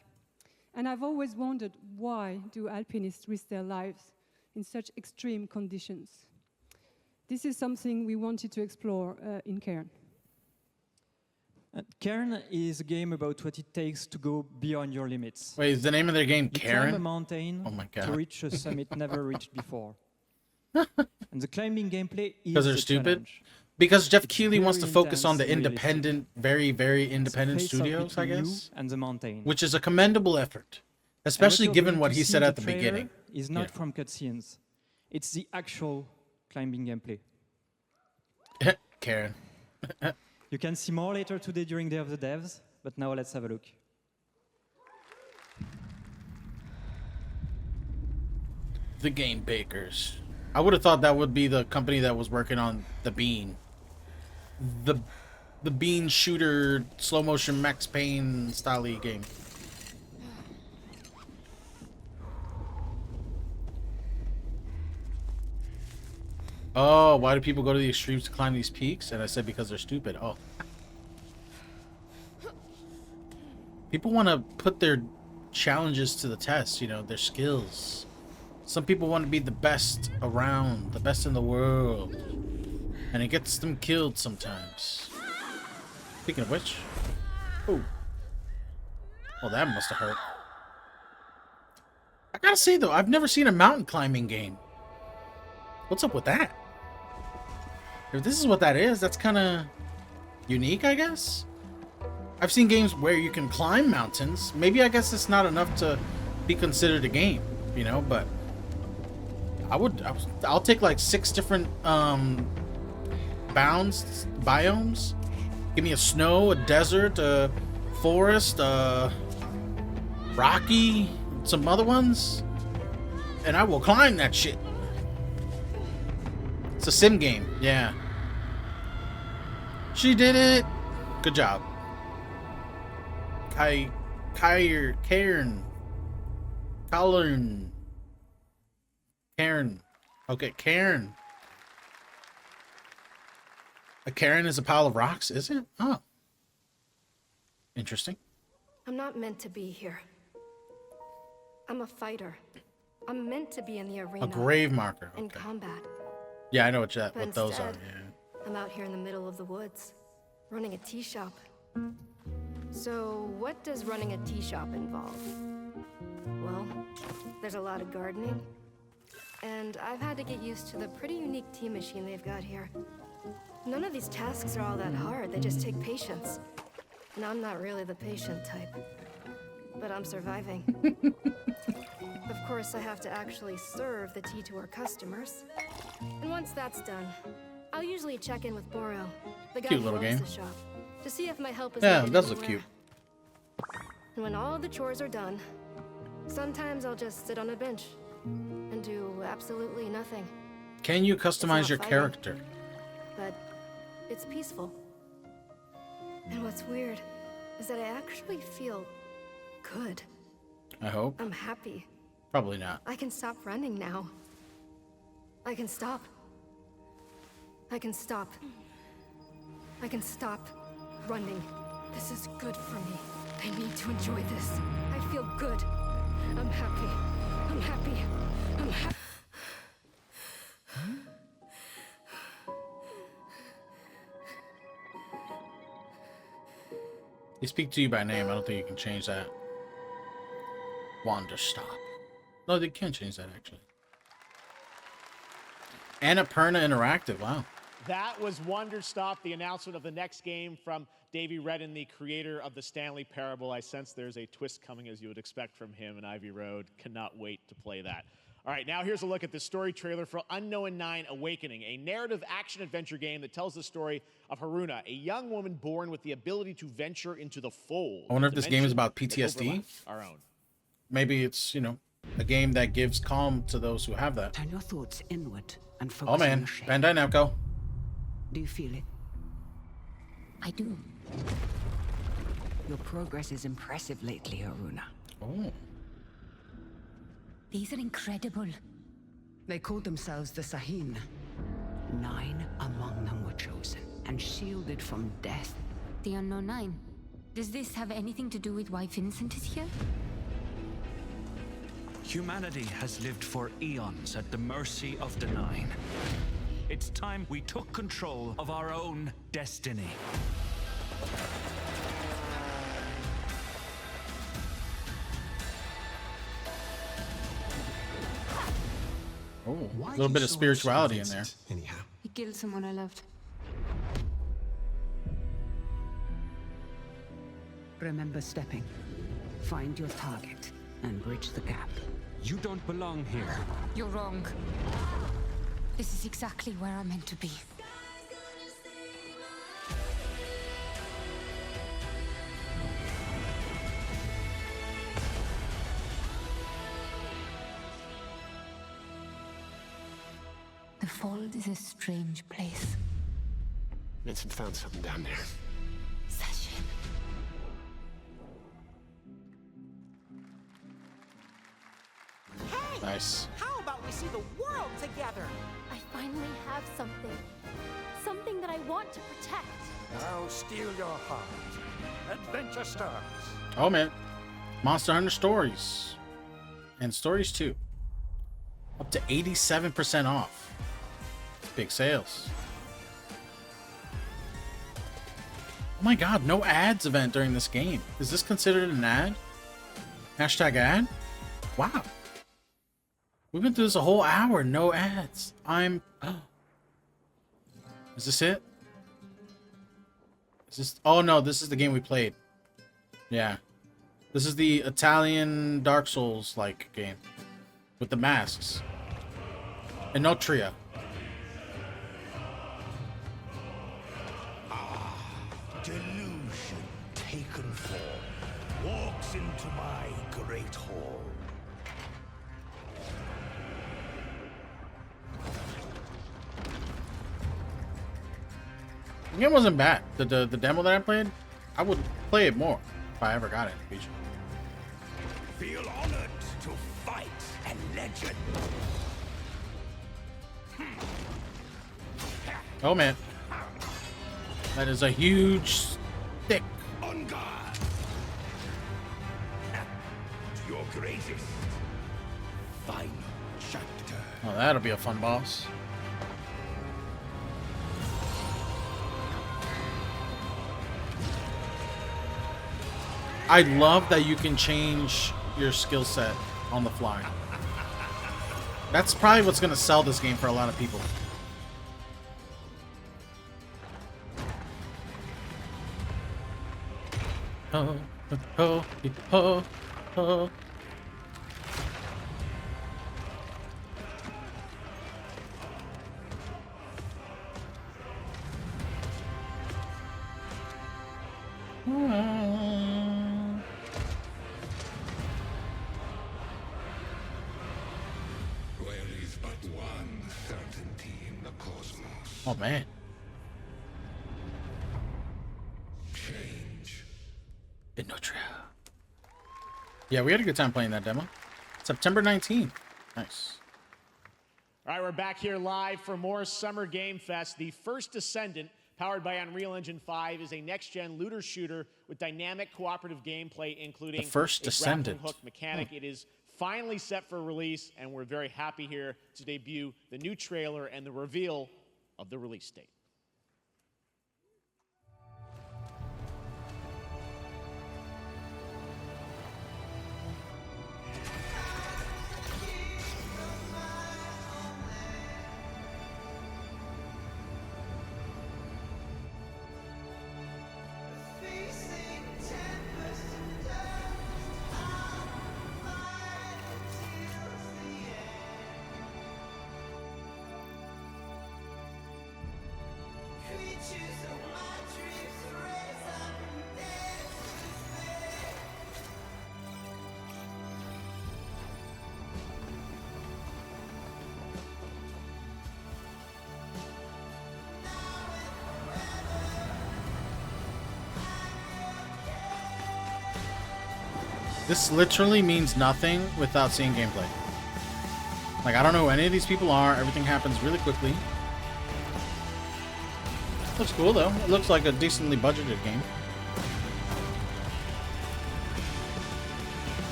And I've always wondered, why do alpinists risk their lives in such extreme conditions? This is something we wanted to explore in Cairn. Cairn is a game about what it takes to go beyond your limits. Wait, is the name of their game You Cairn? climb a mountain Oh my God. to reach a summit never reached before. And the climbing gameplay is Because they're the stupid? challenge. Because Jeff It's Keighley wants to very focus on the intense and independent, very, very independent It's a face-off studios, I between guess. you and the mountain. Which is a commendable effort. And Especially what you're given going what to he see said in at the trailer beginning. Is not from cutscenes. It's the actual climbing gameplay. Karen. You can see more later today during Day of the Devs, but now let's have a look. The Game Bakers. I would have thought that would be the company that was working on the Bean. The Bean shooter slow motion Max Payne style game. Oh, why do people go to the extremes to climb these peaks? And I said because they're stupid. Oh. People want to put their challenges to the test, you know, their skills. Some people want to be the best around, the best in the world. And it gets them killed sometimes. Speaking of which. Oh. Well, that must have hurt. I gotta say, though, I've never seen a mountain climbing game. What's up with that? If this is what that is, that's kind of unique, I guess. I've seen games where you can climb mountains. Maybe I guess it's not enough to be considered a game, you know, but I'll take like 6 different biomes. Give me a snow, a desert, a forest, rocky, some other ones, and I will climb that shit. It's a sim game. Yeah. She did it. Good job. Karen. Okay, Karen. A Karen is a pile of rocks, is it? Oh. Interesting. I'm not meant to be here. I'm a fighter. I'm meant to be in the arena. A grave marker. In combat. Yeah, I know what But those are. instead, Yeah. I'm out here in the middle of the woods, running a tea shop. So, what does running a tea shop involve? Well, there's a lot of gardening, and I've had to get used to the pretty unique tea machine they've got here. None of these tasks are all that hard, they just take patience. And I'm not really the patient type, but I'm surviving. Of course, I have to actually serve the tea to our customers. And once that's done, I'll usually check in with Boro, the guy Cute who little owns game. the shop, to see if my help is Yeah, needed it does look anywhere. cute. And when all the chores are done, sometimes I'll just sit on a bench and do absolutely nothing. Can you It's customize not your fighting, character? But it's peaceful. And what's weird is that I actually feel good. I hope. I'm happy. Probably not. I can stop running now. I can stop. I can stop. I can stop running. This is good for me. I need to enjoy this. I feel good. I'm happy. I'm happy. I'm happy. They speak to you by name. I don't think you can change that. Wander stop. No, they can change that actually. Annapurna Interactive. Wow. That was Wonder Stop, the announcement of the next game from Davey Redden, the creator of the Stanley Parable. I sense there's a twist coming, as you would expect from him in Ivy Road. Cannot wait to play that. All right, now here's a look at the story trailer for Unknown 9 Awakening, a narrative action-adventure game that tells the story of Haruna, a young woman born with the ability to venture into the fold. I wonder if this game is about that PTSD. overlaps our own. Maybe it's, you know, a game that gives calm to those who have that. Turn your thoughts inward and focus Oh on man, your shape. Bandai Namco. Do you feel it? I do. Your progress is impressive lately, Haruna. Oh. These are incredible. They called themselves the Sahin. 9 among them were chosen and shielded from death. The Unknown 9. Does this have anything to do with why Vincent is here? Humanity has lived for eons at the mercy of the Nine. It's time we took control of our own destiny. Oh, a little bit of spirituality in there. Anyhow. He killed someone I loved. Remember stepping. Find your target and bridge the gap. You don't belong here. You're wrong. This is exactly where I'm meant to be. The Fold is a strange place. Vincent found something down there. Sachin. Hey! Nice. How about we see the world together? I finally have something. Something that I want to protect. Now steal your heart. Adventure starts. Oh man. Monster Hunter Stories. And Stories 2. Up to 87% off. It's big sales. Oh my god, no ads event during this game. Is this considered an ad? Hashtag ad? Wow. We've been through this a whole hour, no ads. Oh. Is this it? Is this... Oh no, this is the game we played. Yeah. This is the Italian Dark Souls-like game. With the masks. Inotria. Delusion taken form walks into my great hall. The game wasn't bad. The demo that I played, I would play it more if I ever got it. Feel honored to fight a legend. Oh man, that is a huge stick. On guard. Your greatest final chapter. Oh, that'll be a fun boss. I love that you can change your skill set on the fly. That's probably what's gonna sell this game for a lot of people. Oh, oh, oh, oh. There is but one certainty in the cosmos. Oh man. Change. In no trial. Yeah, we had a good time playing that demo. September 19th. Nice. All right, we're back here live for more Summer Game Fest. The First Descendant, powered by Unreal Engine 5, is a next-gen looter shooter with dynamic cooperative gameplay, including The First a Descendant. grappling hook mechanic. It is finally set for release, and we're very happy here to debut the new trailer and the reveal of the release date. This literally means nothing without seeing gameplay. Like, I don't know who any of these people are. Everything happens really quickly. Looks cool, though. It looks like a decently budgeted game.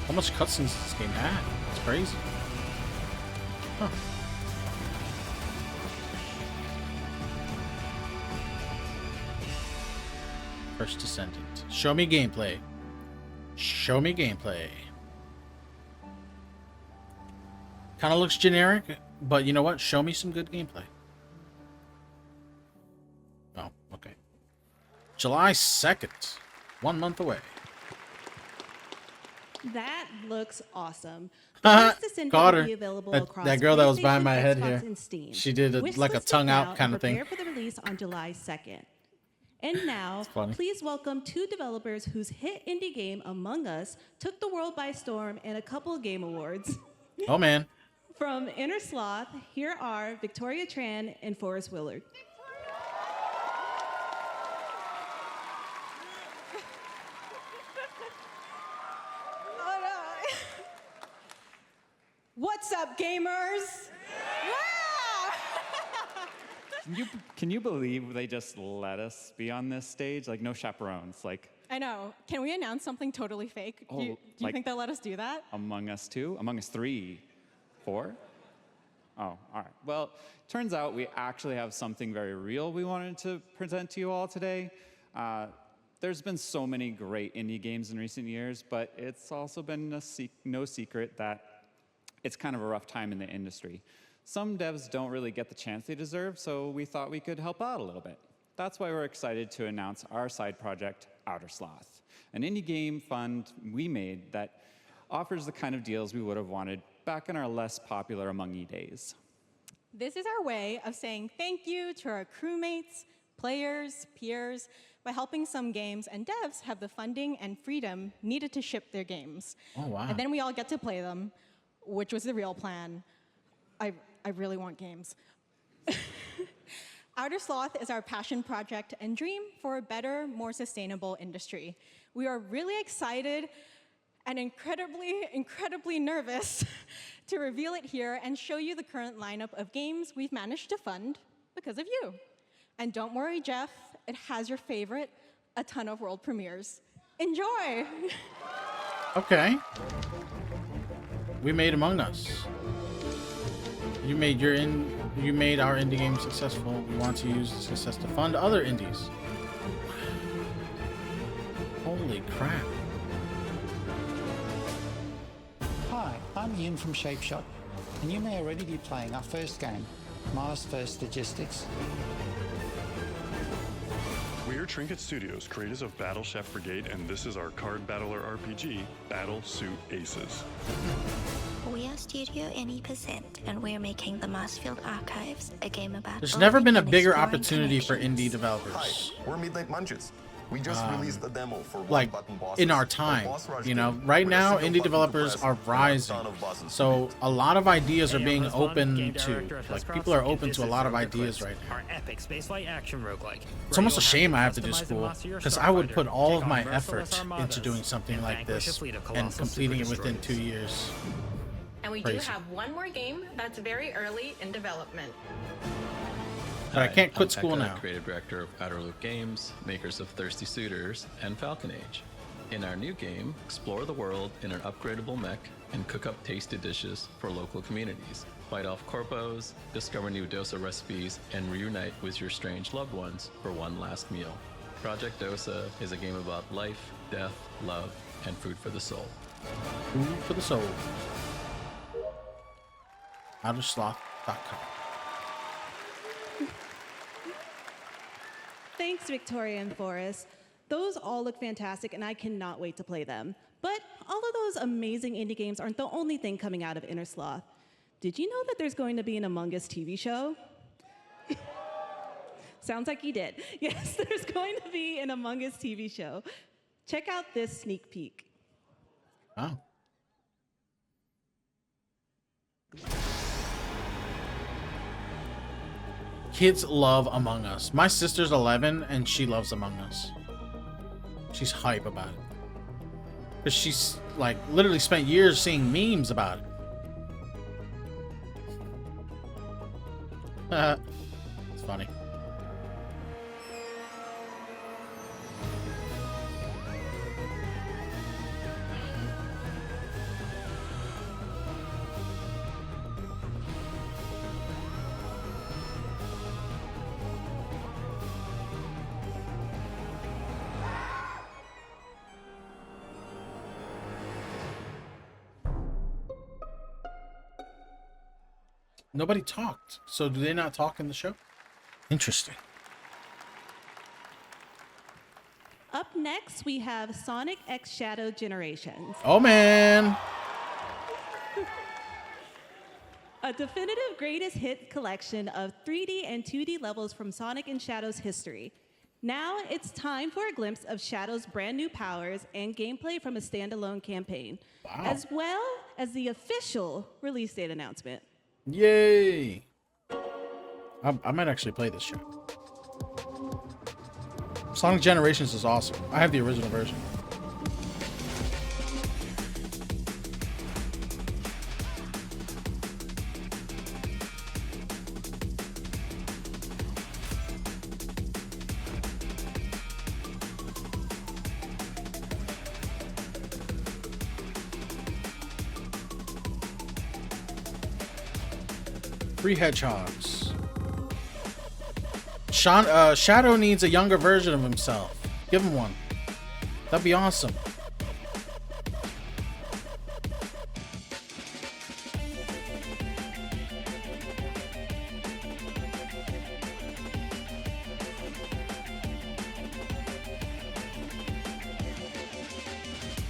How much cutscenes does this game have? It's crazy. Huh. First Descendant. Show me gameplay. Show me gameplay. Kind of looks generic, but you know what? Show me some good gameplay. Oh, okay. July 2nd. 1 month away. That looks awesome. Caught Will her. be available That across girl that was PlayStation, behind my head Xbox, here. and Steam. She did a, like a Wishlist tongue it out now kind and of thing. Prepare for the release on July 2nd. And now, funny. please welcome two developers whose hit indie game Among Us took the world by storm in a couple of game awards. Oh man. From Inner Sloth, here are Victoria Tran and Forrest Willard. What's up, gamers? Can you believe they just let us be on this stage? Like, no chaperones. Like, I know. Can we announce something totally fake? Oh, Do you like- think they'll let us do that? Among Us 2? Among Us 3? 4? Oh, all right. Well, turns out we actually have something very real we wanted to present to you all today. There's been so many great indie games in recent years, but it's also been no secret that it's kind of a rough time in the industry. Some devs don't really get the chance they deserve, so we thought we could help out a little bit. That's why we're excited to announce our side project, Outer Sloth, an indie game fund we made that offers the kind of deals we would have wanted back in our less popular Among E days. This is our way of saying thank you to our crewmates, players, peers, by helping some games and devs have the funding and freedom needed to ship their games. Oh, wow. And then we all get to play them, which was the real plan. I really want games. Outer Sloth is our passion project and dream for a better, more sustainable industry. We are really excited and incredibly nervous to reveal it here and show you the current lineup of games we've managed to fund because of you. And don't worry, Jeff, it has your favorite, a ton of world premieres. Enjoy! Okay. We made Among Us. You made our indie game successful. We want to use the success to fund other indies. Holy crap. Hi, I'm Ian from Shapeshot, and you may already be playing our first game, Mars First Logistics. We're Trinket Studios, creators of Battle Chef Brigade, and this is our card battler RPG, Battle Suit Aces. We are Studio Any%, and we're making the Marsfield Archives, a game about... There's never been a and bigger exploring opportunity for connections. indie developers. Hi, we're Midnight Munches. We just released the demo for like one-button bosses. in our A time, boss rush you know, game right with a now single indie button to developers press are and a rising, ton of bosses to so a lot of ideas are being open game to, director at like Huscroft, people are and open this to a is lot of Rogue ideas Eclipse, right now. Our epic spaceflight action roguelike. It's almost a shame I have to do customize and school master your because I would starfighter, put all take of on my merciless effort armadas, into doing something and like vanquish a this fleet of and colossal completing it super within 2 destroyers. years. And we Crazy. do have one more game that's very early in development. But I can't quit I'm school Eka, now. Creative director of Outer Loop Games, makers of Thirsty Suitors and Falcon Age. In our new game, explore the world in an upgradable mech and cook up tasty dishes for local communities. Fight off corpos, discover new Dosa recipes, and reunite with your strange loved ones for one last meal. Project Dosa is a game about life, death, love, and food for the soul. Food for the soul. OuterSloth.com. Thanks, Victoria and Forrest. Those all look fantastic, and I cannot wait to play them. But all of those amazing indie games aren't the only thing coming out of Inner Sloth. Did you know that there's going to be an Among Us TV show? Sounds like you did. Yes, there's going to be an Among Us TV show. Check out this sneak peek. Wow. Kids love Among Us. My sister's 11 and she loves Among Us. She's hype about it. Because she's like literally spent years seeing memes about it. It's funny. Nobody talked. So do they not talk in the show? Interesting. Up next, we have Sonic X Shadow Generations. Oh, man. A definitive greatest hit collection of 3D and 2D levels from Sonic and Shadow's history. Now it's time for a glimpse of Shadow's brand new powers and gameplay from a standalone campaign, as well as the official release date announcement. Yay! I might actually play this show. Sonic Generations is awesome. I have the original version. Three hedgehogs. Shadow needs a younger version of himself. Give him one. That'd be awesome.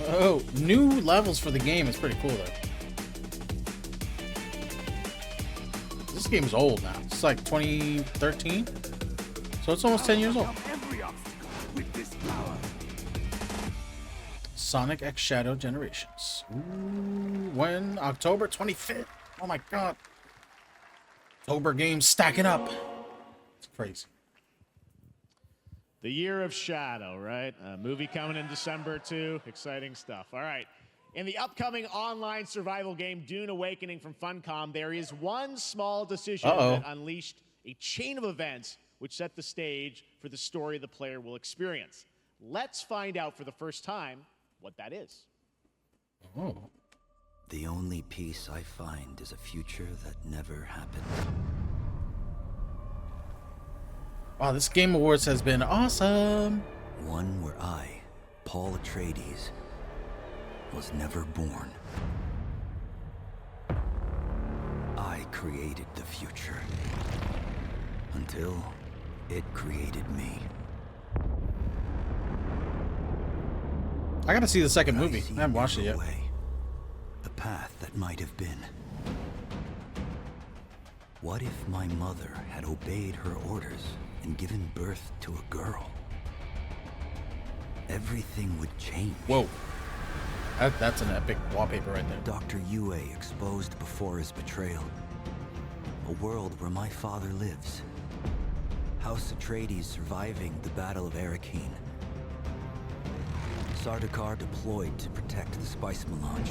Oh, new levels for the game is pretty cool though. This game is old now. It's like 2013, so it's almost 10 years old. Sonic X Shadow Generations. Ooh, when? October 25th. Oh my god. October games stacking up. It's crazy. The Year of Shadow, right? A movie coming in December too. Exciting stuff. All right. In the upcoming online survival game Dune Awakening from Funcom, there is one small decision that unleashed a chain of events which set the stage for the story the player will experience. Let's find out for the first time what that is. Oh. The only peace I find is a future that never happened. Wow, this Game Awards has been awesome. One where I, Paul Atreides, was never born. I created the future until it created me. I gotta see the second movie. I haven't watched it yet. The path that might have been. What if my mother had obeyed her orders and given birth to a girl? Everything would change. Whoa. That's an epic wallpaper right there. Dr. Yue exposed before his betrayal. A world where my father lives. House Atreides surviving the Battle of Arrakeen. Sardaukar deployed to protect the spice melange.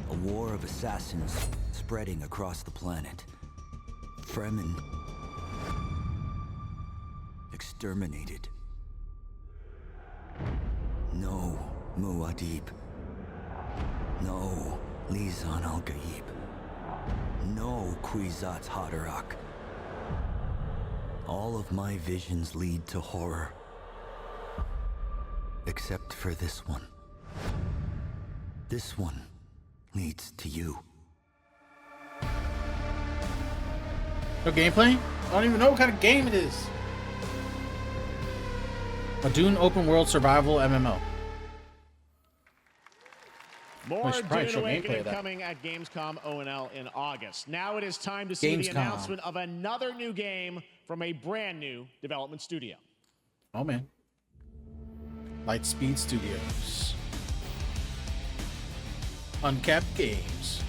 A war of assassins spreading across the planet. Fremen exterminated. No Muad'Dib. No Lisan al-Gaib. No Kwisatz Haderach. All of my visions lead to horror. Except for this one. This one leads to you. No gameplay? I don't even know what kind of game it is. A Dune open world survival MMO. More Dune Awakening coming at Gamescom ONL in August. Now it is time to see the announcement of another new game from a brand new development studio. Oh man. Lightspeed Studios. Uncapped Games.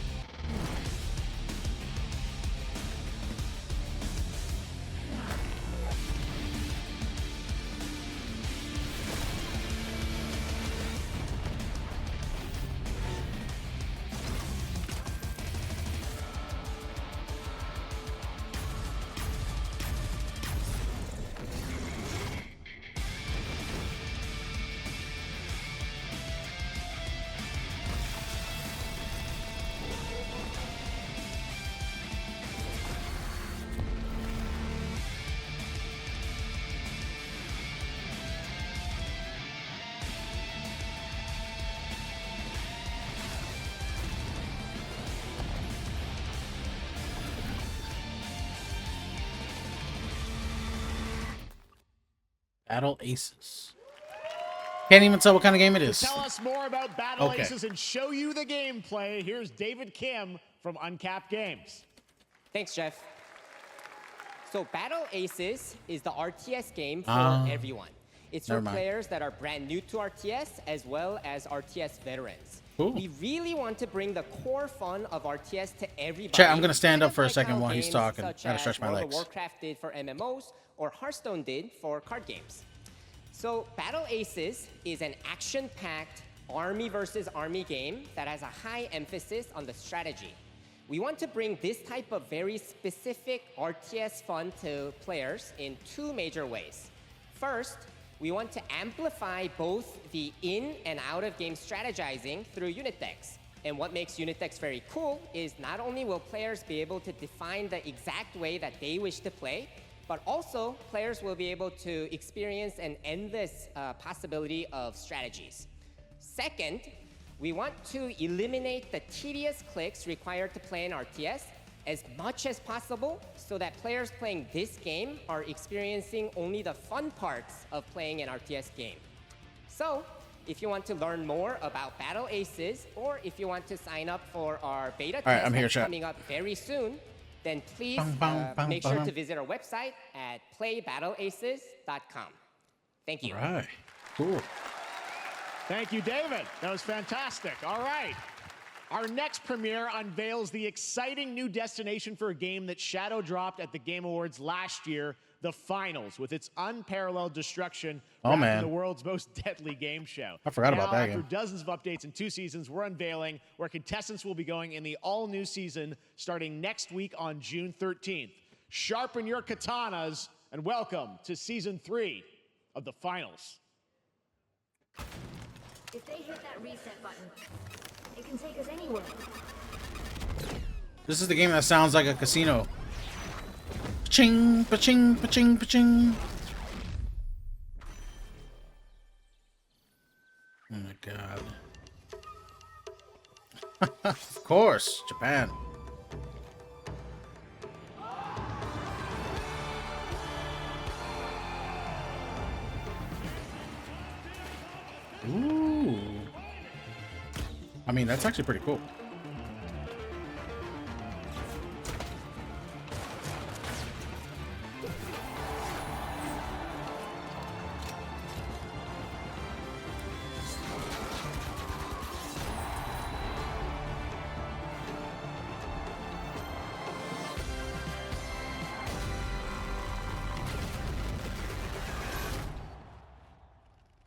Battle Aces. Can't even tell what kind of game it is. To tell us more about Battle Aces and show you the gameplay, here's David Kim from Uncapped Games. Thanks, Jeff. So Battle Aces is the RTS game for everyone. It's for players that are brand new to RTS as well as RTS veterans. Ooh. We really want to bring the core fun of RTS to everybody. Chat, I'm gonna stand up for a second while he's talking. I gotta stretch my legs. World of Warcraft did for MMOs, or Hearthstone did for card games. So Battle Aces is an action-packed army versus army game that has a high emphasis on the strategy. We want to bring this type of very specific RTS fun to players in two major ways. First, we want to amplify both the in and out of game strategizing through unit decks. And what makes unit decks very cool is not only will players be able to define the exact way that they wish to play, but also players will be able to experience an endless possibility of strategies. Second, we want to eliminate the tedious clicks required to play an RTS as much as possible so that players playing this game are experiencing only the fun parts of playing an RTS game. So, if you want to learn more about Battle Aces, or if you want to sign up for our beta All right, test I'm here, that's chat. coming up very soon, then please make sure to visit our website at playbattleaces.com. Thank you. All right, cool. Thank you, David. That was fantastic. All right. Our next premiere unveils the exciting new destination for a game that Shadow dropped at the Game Awards last year, the Finals, with its unparalleled destruction wrapped in the world's most deadly game show. I forgot about that After game. dozens of updates in 2 seasons, we're unveiling where contestants will be going in the all-new season starting next week on June 13th. Sharpen your katanas and welcome to Season 3 of the Finals. If they hit that reset button, it can take us anywhere. This is the game that sounds like a casino. Ching, pa-ching, pa-ching, pa-ching. Oh my god. Of course, Japan. Ooh. I mean, that's actually pretty cool.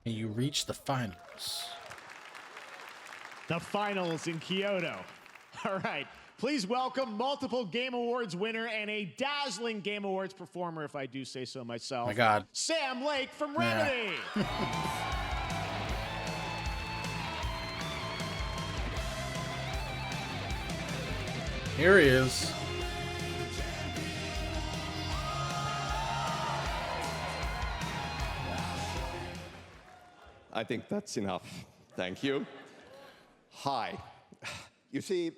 And you reach the finals. The finals in Kyoto. All right. Please welcome multiple Game Awards winner and a dazzling Game Awards performer, if I do say so myself. My God. Sam Lake from Yeah. Remedy. Here he is. I think that's enough. Thank you. Hi. You see,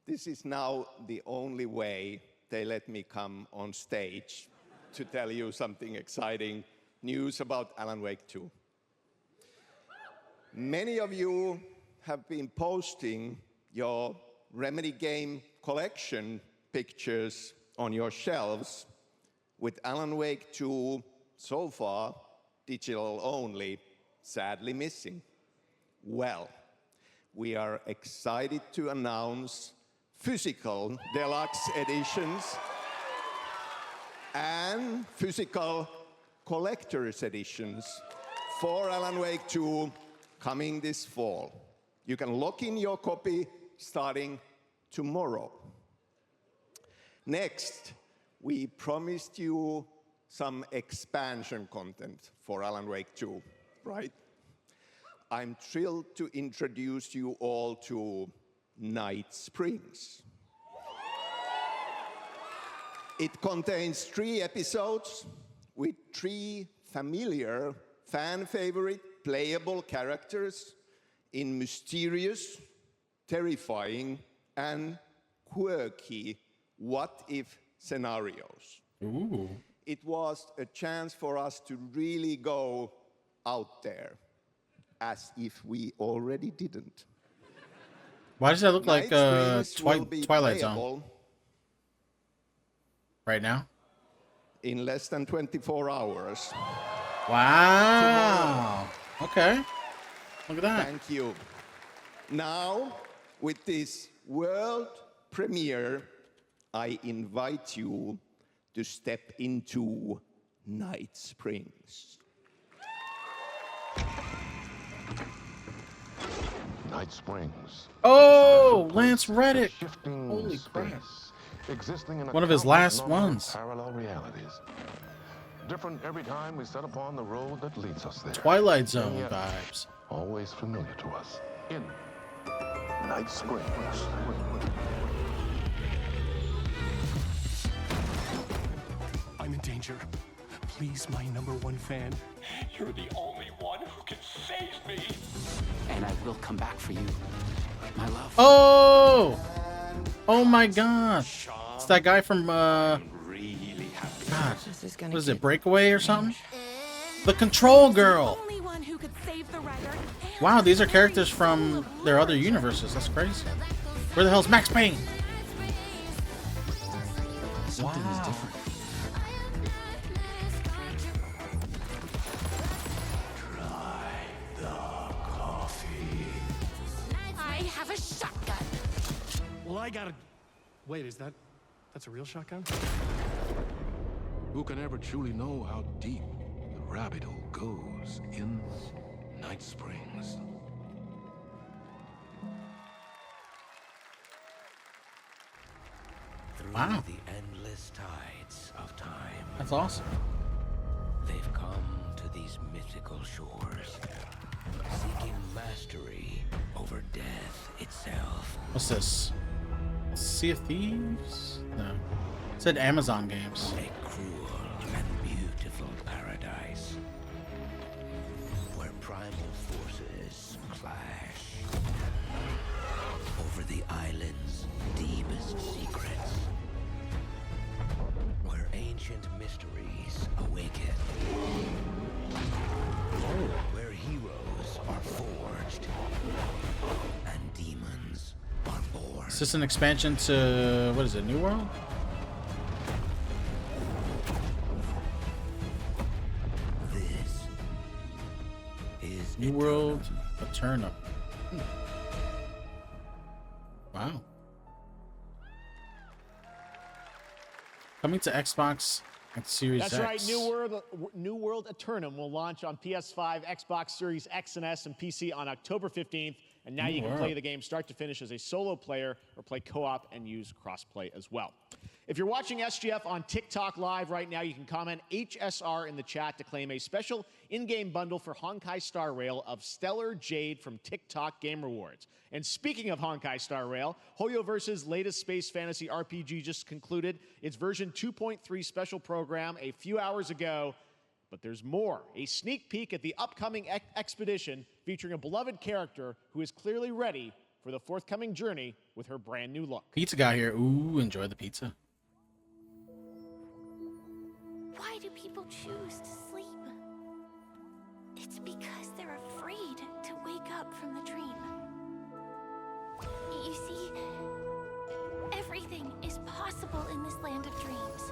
this is now the only way they let me come on stage to tell you something exciting news about Alan Wake 2. Many of you have been posting your Remedy game collection pictures on your shelves with Alan Wake 2 so far digital only, sadly missing. Well, we are excited to announce physical deluxe editions and physical collector's editions for Alan Wake 2 coming this fall. You can lock in your copy starting tomorrow. Next, we promised you some expansion content for Alan Wake 2, right? I'm thrilled to introduce you all to Night Springs. It contains 3 episodes with 3 familiar, fan-favorite, playable characters in mysterious, terrifying, and quirky what-if scenarios. Ooh. It was a chance for us to really go out there, as if we already didn't. Why does that look like Night Springs will be Twilight Zone? playable Right now? in less than 24 hours. Wow. Okay. Look at that. Thank you. Now, with this world premiere, I invite you to step into Night Springs. Night Springs. Oh, Lance Reddick. Holy crap. Existing in a One of his countless last number of ones. Parallel realities. Different every time we set upon the road that leads us there. Twilight Zone And yet, vibes. Always familiar to us. In Night Springs. I'm in danger. Please, my #1 fan. You're the only one who can save me. And I will come back for you, my love. Oh! Oh my god. It's that guy from, God. What is it, Breakaway or something? The Control Girl. could save the writer. Wow, these are characters from their other universes. That's crazy. Where the hell's Max Payne? Something is different. I have a shotgun. Well, I gotta... Wait, that's a real shotgun? Who can ever truly know how deep the rabbit hole goes in Night Springs? Through Wow. the endless tides of time. That's awesome. They've come to these mythical shores, seeking mastery over death itself. What's this? Sea of Thieves? No. It said Amazon games. A cruel and beautiful paradise where primal forces clash over the island's deepest secrets, where ancient mysteries awaken, where heroes are forged and demons are born. Is this an expansion to, what is it, New World? This is New World Eternum. Wow. Coming to Xbox and Series That's X. right. New World Eternum will launch on PS5, Xbox Series X and S, and PC on October 15th. And now you can play the game start to finish as a solo player or play co-op and use crossplay as well. If you're watching SGF on TikTok Live right now, you can comment HSR in the chat to claim a special in-game bundle for Honkai Star Rail of Stellar Jade from TikTok Game Rewards. And speaking of Honkai Star Rail, Hoyoverse's latest space fantasy RPG just concluded its version 2.3 special program a few hours ago. But there's more. A sneak peek at the upcoming expedition featuring a beloved character who is clearly ready for the forthcoming journey with her brand new look. Pizza guy here. Ooh, enjoy the pizza. Why do people choose to sleep? It's because they're afraid to wake up from the dream. You see, everything is possible in this land of dreams.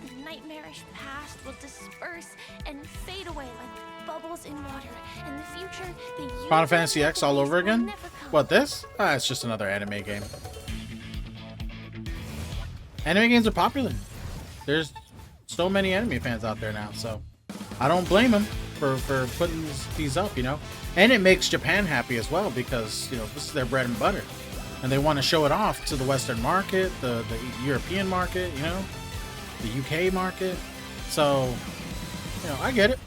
The nightmarish past will disperse and fade away like bubbles in water. In the future, the Final Fantasy X all over again? What, this? Ah, it's just another anime game. Anime games are popular. There's so many anime fans out there now, so I don't blame them for putting these up, you know. And it makes Japan happy as well because, you know, this is their bread and butter. And they want to show it off to the Western market, the European market, you know, the UK market. So, you know, I get it.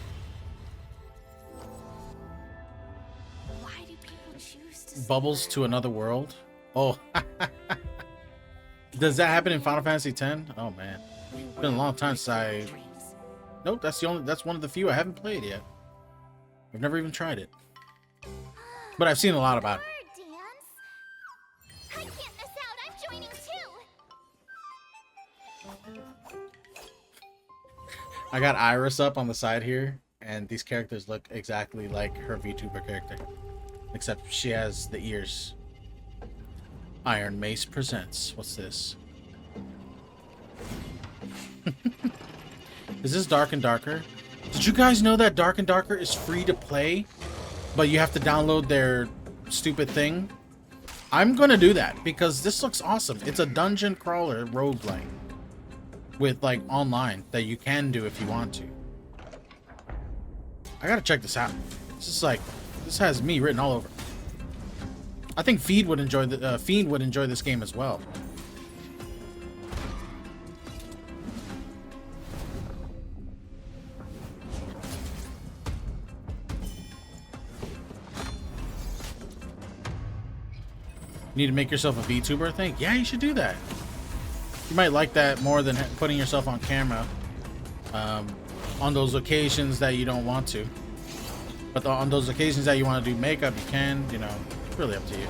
Why do people choose to Bubbles to another world. Oh, does that happen in Final Fantasy X? Oh man, it's been a long time since I. Nope, that's one of the few I haven't played yet. I've never even tried it, but I've seen a lot about it. I can't miss out. I'm joining too. I got Iris up on the side here, and these characters look exactly like her VTuber character, except she has the ears. Iron Mace presents. What's this? Is this Dark and Darker? Did you guys know that Dark and Darker is free to play, but you have to download their stupid thing? I'm gonna do that because this looks awesome. It's a dungeon crawler roguelike with like online that you can do if you want to. I gotta check this out. This has me written all over. I think Fiend would enjoy this game as well. You need to make yourself a VTuber thing? Yeah, you should do that. You might like that more than putting yourself on camera on those occasions that you don't want to. But on those occasions that you want to do makeup, you can, you know, it's really up to you.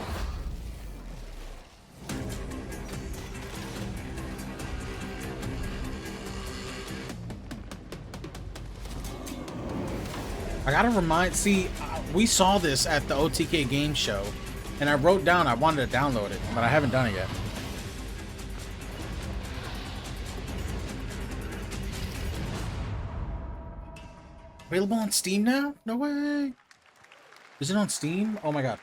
I gotta remind. See, we saw this at the OTK game show, and I wrote down I wanted to download it, but I haven't done it yet. Available on Steam now? No way. Is it on Steam? Oh my god.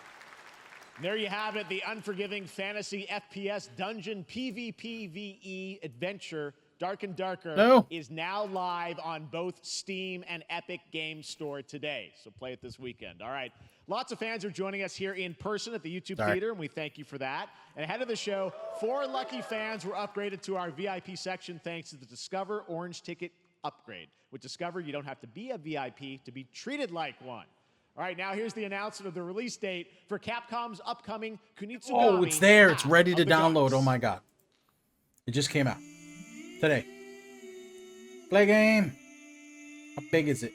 There you have it, the unforgiving fantasy FPS dungeon PvPvE adventure Dark and Darker is now live on both Steam and Epic Games Store today. So play it this weekend. All right. Lots of fans are joining us here in person at the YouTube Theater, and we thank you for that. And ahead of the show, 4 lucky fans were upgraded to our VIP section thanks to the Discover Orange Ticket upgrade. With Discover, you don't have to be a VIP to be treated like one. All right, now here's the announcement of the release date for Capcom's upcoming Kunitsugami. Oh, it's there. It's ready to download. Gods. Oh my god. It just came out today. Play game. How big is it?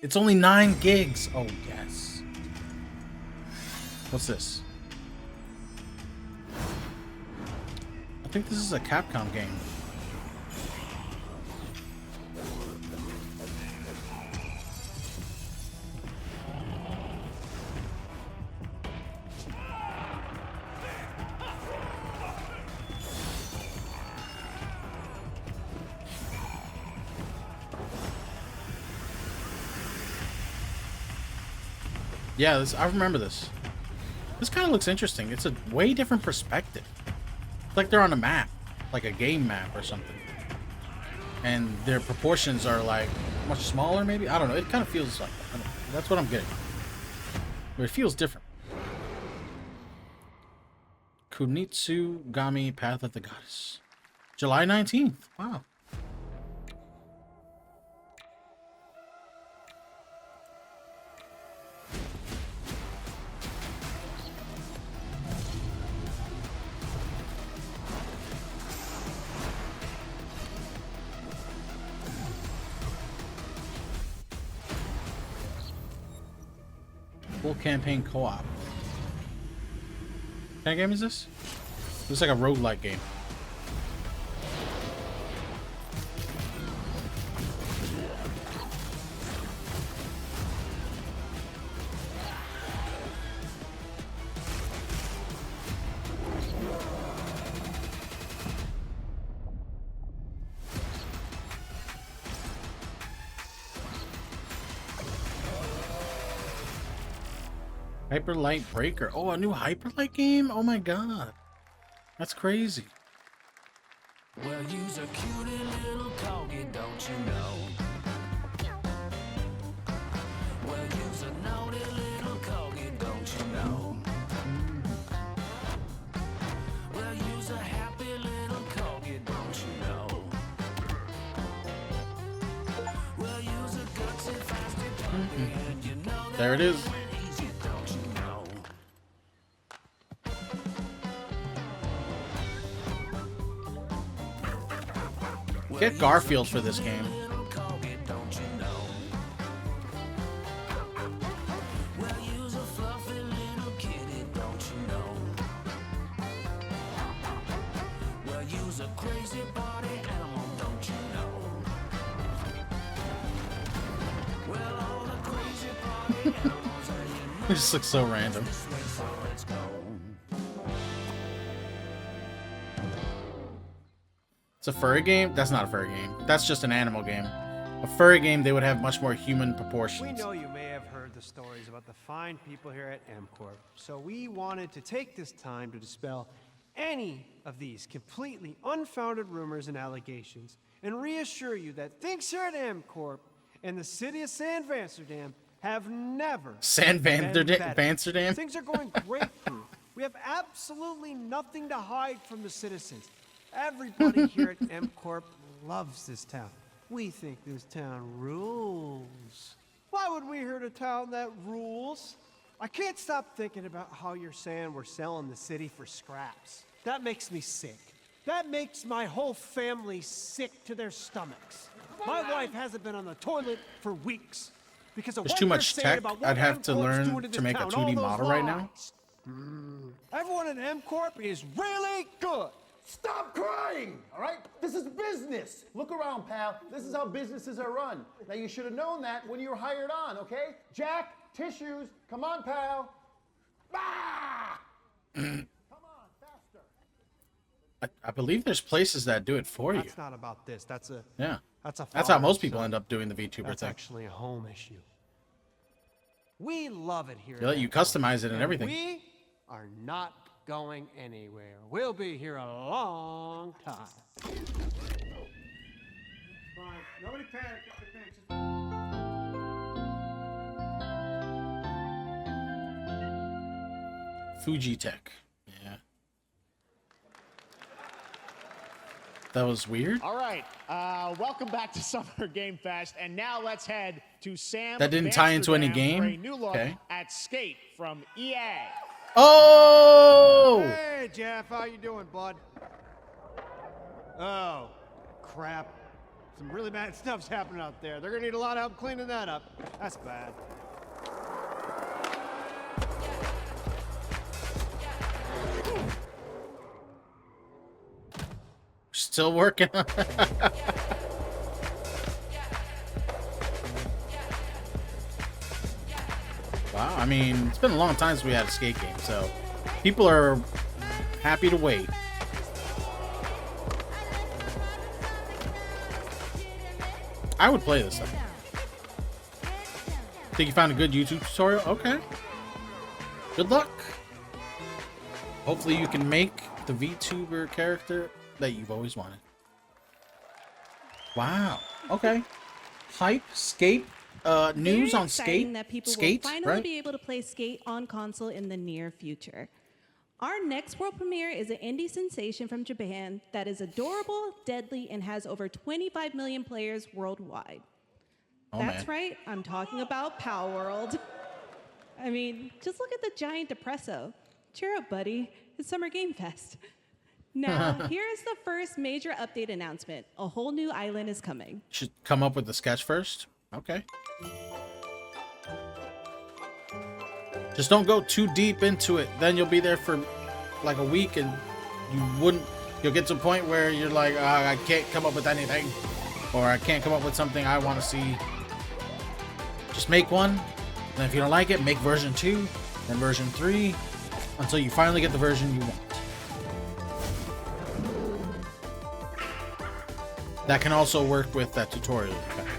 It's only 9 gigs. Oh, yes. What's this? I think this is a Capcom game. Yeah, this, I remember this. This kind of looks interesting. It's a way different perspective. It's like they're on a map, like a game map or something. And their proportions are like much smaller, maybe? I don't know. It kind of feels like that. That's what I'm getting. But it feels different. Kunitsugami Path of the Goddess. July 19th. Wow. Full campaign co-op. What kind of game is this? Looks like a roguelike game. Hyper Light Breaker. Oh, a new Hyper Light game? Oh my god. That's crazy. Well, you's a cutie little corgi, don't you know? Well, you's a naughty little corgi, don't you know? Well, you's a happy little corgi, don't you know? Well, you's a gutsy, fasty puppy, and you know that there it is. easy, don't you know? Get Garfield for this game. It just looks so random. It's a furry game? That's not a furry game. That's just an animal game. A furry game, they would have much more human We proportions. know you may have heard the stories about the fine people here at MCorp, so we wanted to take this time to dispel any of these completely unfounded rumors and allegations and reassure you that things here at MCorp and the city of San Vansterdam have never San been better. Vansterdam? Things are going great here. We have absolutely nothing to hide from the citizens. Everybody here at MCorp loves this town. We think this town rules. Why would we hurt a town that rules? I can't stop thinking about how you're saying we're selling the city for scraps. That makes me sick. That makes my whole family sick to their stomachs. My wife hasn't been on the toilet for weeks because of There's what too they're much saying tech about what I'd have to MCorp's learn doing to this make a town, 2D all those model right now. lies. Everyone at MCorp is really good. Stop crying, all right? This is business. Look around, pal. This is how businesses are run. Now, you should have known that when you were hired on, okay? Jack, tissues. Come on, pal. Ah! I believe there's places that do it for you. That's not about this. That's a Yeah. That's a. That's how most father, people son. end up doing the VTuber That's thing. actually a home issue. We love it here. They let you customize it and everything. We are not going anywhere. We'll be here a long time. Fine. Nobody panic. Fujitech. Yeah. That was weird. All right, welcome back to Summer Game Fest, and now let's head to Sam. That didn't tie into any Amsterdam for a game? new look Okay. at Skate from EA. Oh! Hey, Jeff, how you doing, bud? Oh, crap. Some really bad stuff's happening out there. They're gonna need a lot of help cleaning that up. That's bad. Still working on it. Wow, I mean, it's been a long time since we had a skate game, so people are happy to wait. I would play this stuff. Think you found a good YouTube tutorial? Okay. Good luck. Hopefully you can make the VTuber character that you've always wanted. Wow. Okay. Hype, skate, news Very on exciting skate. that people Skate, will finally right? be able to play Skate on console in the near future. Our next world premiere is an indie sensation from Japan that is adorable, deadly, and has over 25 million players worldwide. Oh, That's man. right, I'm talking about Power World. I mean, just look at the giant depresso. Cheer up, buddy. It's Summer Game Fest. Now, here is the first major update announcement. A whole new island is coming. Should come up with the sketch first. Okay. Just don't go too deep into it. Then you'll be there for like a week and you'll get to a point where you're like, I can't come up with anything. Or I can't come up with something I want to see. Just make one. And if you don't like it, make version 2, then version 3, until you finally get the version you want. That can also work with that tutorial effect.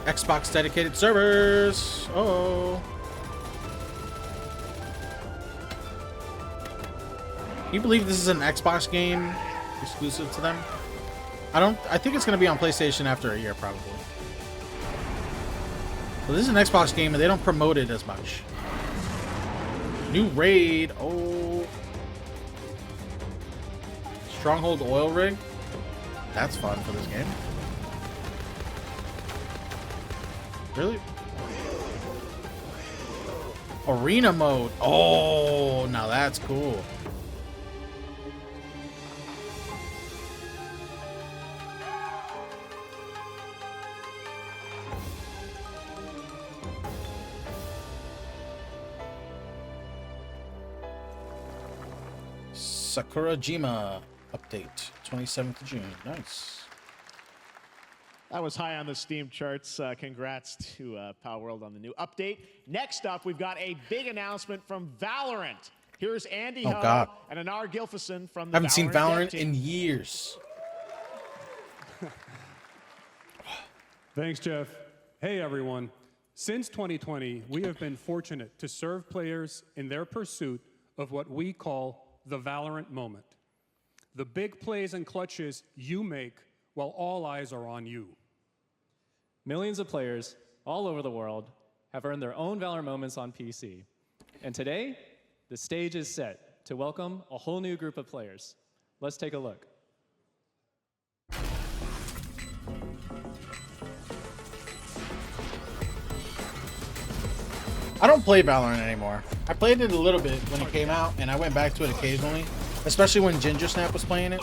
Xbox dedicated servers. Oh. Can you believe this is an Xbox game exclusive to them? I think it's going to be on PlayStation after a year, probably. But this is an Xbox game and they don't promote it as much. New raid. Oh. Stronghold oil rig. That's fun for this game. Really? Arena mode. Oh, now that's cool. Sakurajima update, 27th of June. Nice. That was high on the Steam charts. Congrats to Power World on the new update. Next up, we've got a big announcement from Valorant. Here's Andy Oh, Ho God. and Anar Gilfison from the I haven't seen Valorant dev in team. years. Thanks, Jeff. Hey, everyone. Since 2020, we have been fortunate to serve players in their pursuit of what we call the Valorant moment. The big plays and clutches you make while all eyes are on you. Millions of players all over the world have earned their own Valorant moments on PC. And today, the stage is set to welcome a whole new group of players. Let's take a look. I don't play Valorant anymore. I played it a little bit when it came out, and I went back to it occasionally, especially when Ginger Snap was playing it.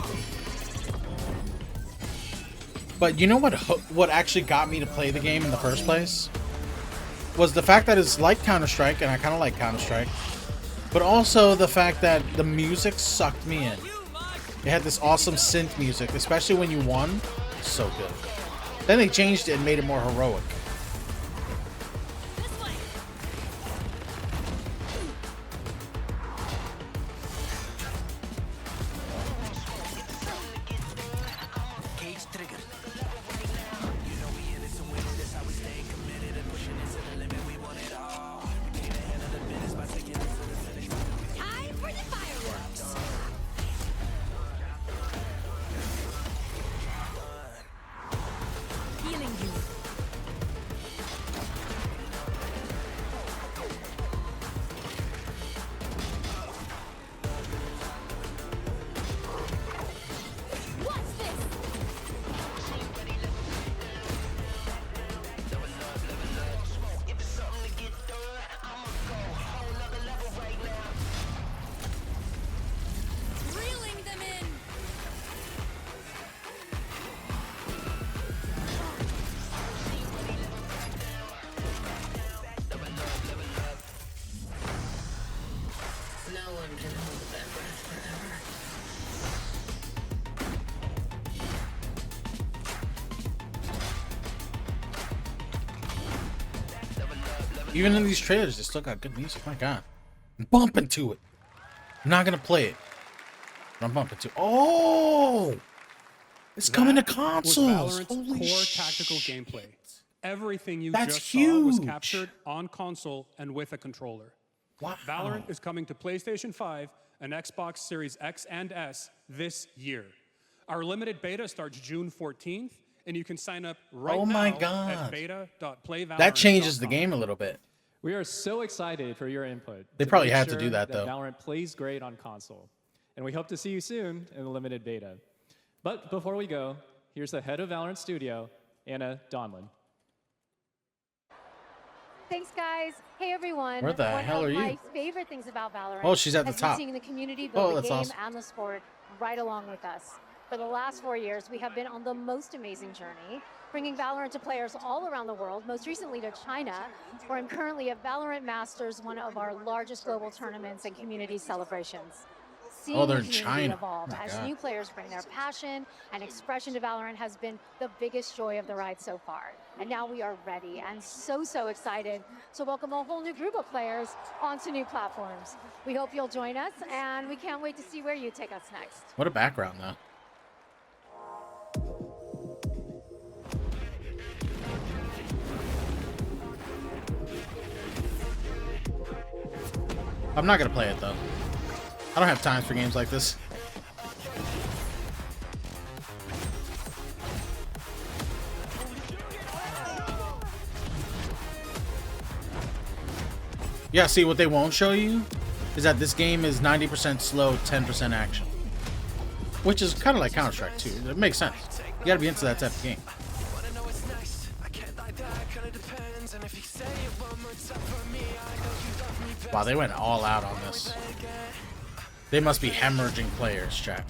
But you know what actually got me to play the game in the first place? was the fact that it's like Counter-Strike, and I kind of like Counter-Strike, but also the fact that the music sucked me in. It had this awesome synth music, especially when you won. So good. Then they changed it and made it more heroic. Time for the fireworks. Healing you. What's this? Reeling them in. No one can hold their breath forever. Even in these trailers, they still got good music. My God. I'm bumping to it. I'm not going to play it. But I'm bumping to it. Oh! It's coming to consoles. Was Valorant's Holy core tactical gameplay. Everything you That's just saw was huge. captured on console and with a controller. Wow. Valorant is coming to PlayStation 5 and Xbox Series X and S this year. Our limited beta starts June 14th, and you can sign up right Oh now my at God. beta.playvalorant.com. That changes the game a little bit. We are so excited for your input. They to probably make had to sure do that, though. Valorant plays great on console. And we hope to see you soon in the limited beta. But before we go, here's the head of Valorant Studio, Anna Donlin. Thanks, guys. Hey, everyone. Where the One hell of are you? my favorite things about Valorant Oh, she's at the has top. been seeing the community Oh, build the that's game awesome. and the sport right along with us. For the last 4 years, we have been on the most amazing journey, bringing Valorant to players all around the world, most recently to China, where I'm currently at Valorant Masters, one of our largest global tournaments and community celebrations. Seeing they're the in community China. evolve Oh my as God. new players bring their passion and expression to Valorant has been the biggest joy of the ride so far. And now we are ready and so excited to welcome a whole new group of players onto new platforms. We hope you'll join us, and we can't wait to see where you take us next. What a background, though. I'm not going to play it, though. I don't have time for games like this. Yeah, see, what they won't show you is that this game is 90% slow, 10% action. Which is kind of like Counter-Strike, too. It makes sense. You gotta be into that type of game. Wow, they went all out on this. They must be hemorrhaging players, chat.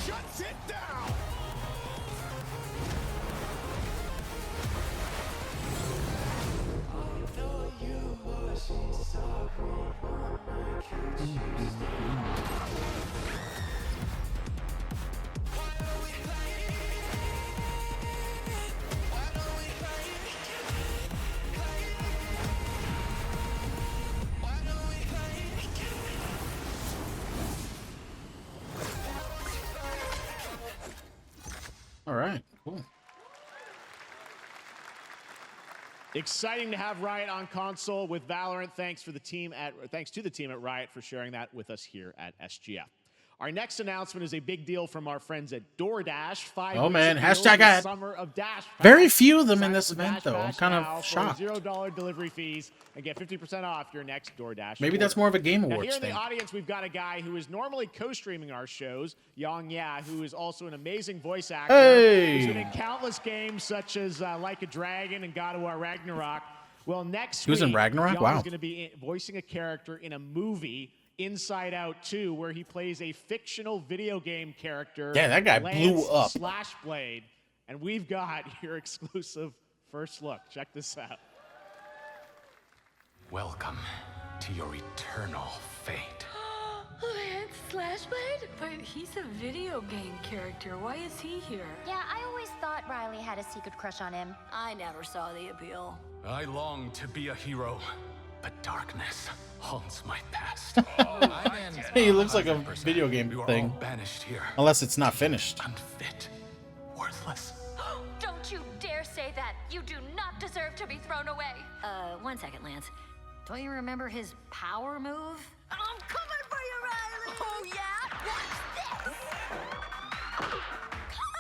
Shuts it down. All right, cool. Exciting to have Riot on console with Valorant. Thanks to the team at Riot for sharing that with us here at SGF. Our next announcement is a big deal from our friends at DoorDash. Oh, man, hashtag ad. ad. Summer of Dash. Very few of them in this Sign up event, for though. Dash I'm kind now of for shocked. $0 delivery fees and get 50% off your next DoorDash. Maybe that's order. more of a Game Now, Awards here in thing. the audience, we've got a guy who is normally co-streaming our shows, Yang Ya, who is also an amazing voice actor. Hey! He's been in countless games such as Like a Dragon and God of War Ragnarok. Well, next He was in week, Ragnarok? John Wow. is going to be voicing a character in a movie, Inside Out 2, where he plays a fictional video game character. Yeah, that guy blew Lance up. Slashblade. And we've got your exclusive first look. Check this out. Welcome to your eternal fate. Lance Slashblade? But he's a video game character. Why is he here? Yeah, I always thought Riley had a secret crush on him. I never saw the appeal. I long to be a hero, but darkness haunts my past. He looks like a video game You are thing. all banished here. Unless it's not finished. Unfit. Worthless. Don't you dare say that. You do not deserve to be thrown away. 1 second, Lance. Don't you remember his power move? I'm coming for you, Riley. Oh, yeah? Watch this. Come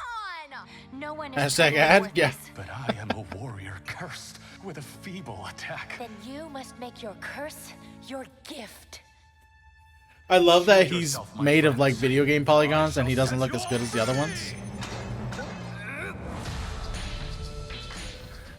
on. No one is Hashtag ad? with Yeah. this. But I am a warrior cursed with a feeble attack. Then you must make your curse your gift. I love that he's made of like video game polygons and he doesn't look as good as the other ones.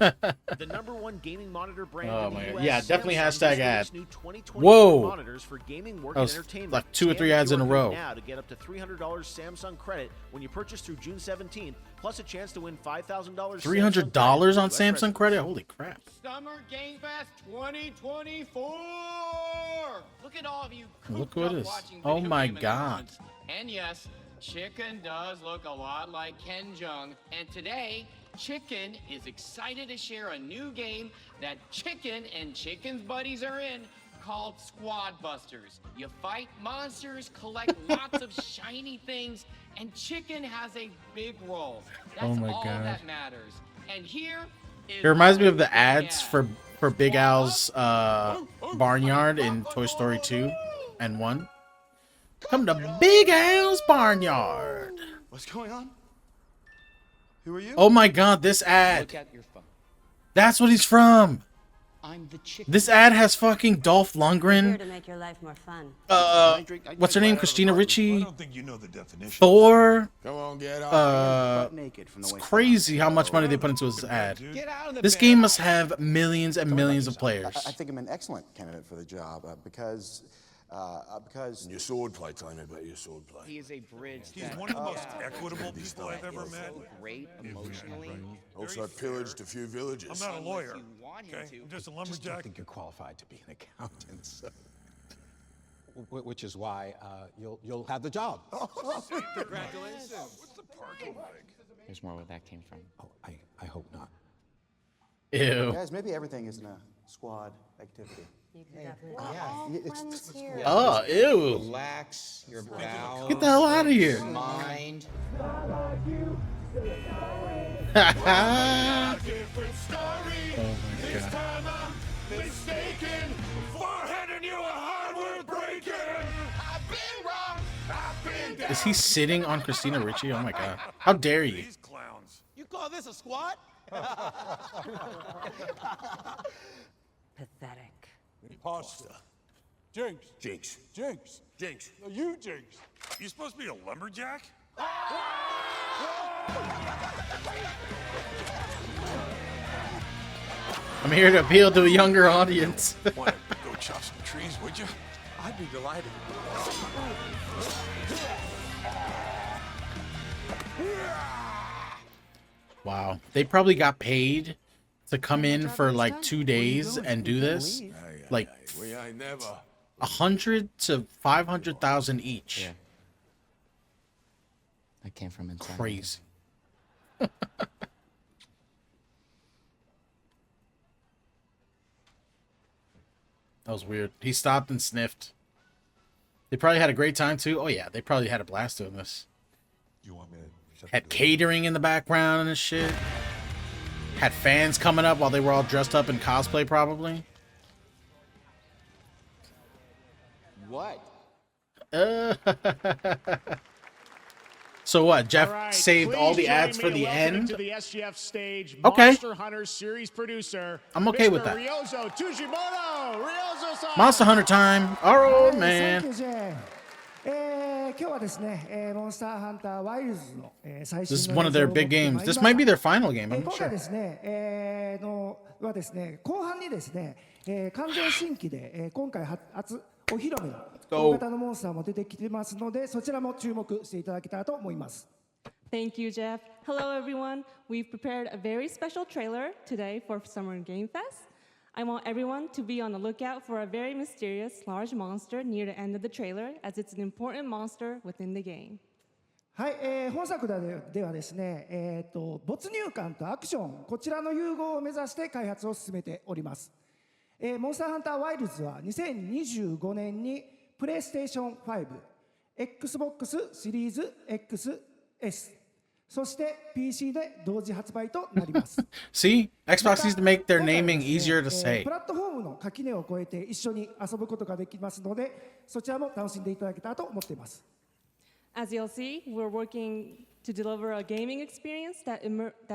The #1 gaming monitor brand Oh in the my God. US, Yeah, definitely Samsung hashtag just ad. released new 2020 Whoa. monitors for gaming, work, That and was entertainment. like 2 or 3 Scan ads in a QR row. code now to get up to $300 Samsung credit when you purchase through June 17th, plus a chance to win $5,000. $300 on Samsung credit? Holy crap. Summer Game Fest 2024! Look at all of you. Look what it is. watching Oh video my game God. announcements. And yes, Chicken does look a lot like Ken Jeong. And today, Chicken is excited to share a new game that Chicken and Chicken's buddies are in called Squad Busters. You fight monsters, collect lots of shiny things, and Chicken has a big role. That's Oh my all God. that matters. And here is It reminds me of the the ads ad. for Big Al's Barnyard in Toy Story 2 and 1. Come to Big Al's Barnyard. What's going on? Who are you? Oh my God, this ad. Look at your phone. That's what he's from. I'm the chicken. This ad has fucking Dolph Lundgren. to make your life more fun. What's her name? Christina Ricci. I don't think you know the definition. Thor. Come on, get out. It's crazy how much money they put into this ad. Get out of the This game must have millions and millions of players. I think I'm an excellent candidate for the job because Your swordplay, tell me about your swordplay. He is a bridge. He's that- one of the most equitable people I've ever met. So great emotionally. Also pillaged a few villages. I'm not a lawyer, Okay, I'm just a lumberjack. I think you're qualified to be an accountant, so. Which is why you'll have the job. Congratulations. What's the parking like? There's more where that came from. Oh, I hope not. Ew. guys, maybe everything isn't a squad activity. Oh, ew. Relax your bowels. Get the hell out of here. Mind. Oh my God. Time I'm mistaken for handing you a hardware breaking. I've been wrong. I've been Is he sitting on Christina Ricci? Oh my God. How dare you? These clowns. You call this a squat? Pathetic. Pasta. Jinx. Jinx. Jinx. Jinx. No, you Jinx. You supposed to be a lumberjack? I'm here to appeal to a younger audience. Why not go chop some trees, would you? I'd be delighted. Wow. They probably got paid to come in for like 2 days and do this. Like We ain't never. 100 to 500,000 each. Yeah. I came from inside. Crazy. That was weird. He stopped and sniffed. They probably had a great time too. Oh yeah, they probably had a blast doing this. You want me to Had catering in the background and shit. Had fans coming up while they were all dressed up in cosplay probably. What? So what? Jeff All right, saved all please the join ads me for in the welcoming end. To the SGF stage, Okay. Monster Hunter series producer. I'm okay with Mr. that. Ryozo Tujimoto. Ryozo-san. Monster Hunter time. All right, man. 今日はですね、モンスターハンターワイルズの、最 This 新 is の one of their big games. This might be their final game. I'm 今 not 回 sure. ですね、はですね、後半にですね、完全新規で、今回初お披露目の大型のモンスターも出てきてますので、そちらも注目していただけたらと思います。Thank you, Jeff. Hello, everyone. We've prepared a very special trailer today for Summer Game Fest. I want everyone to be on the lookout for a very mysterious large monster near the end of the trailer, as it's an important monster within the game. はい、本作ではですね、没入感とアクション、こちらの融合を目指して開発を進めております。モンスターハンターワイルズは2025年にプレイステーション5、Xbox シリーズ XS、そして PC で同時発売となります。See? Xbox needs to make their naming easier to say. プラットフォームの垣根を越えて一緒に遊ぶことができますので、そちらも楽しんでいただけたらと思っています。As you'll see, we're working to deliver a gaming experience that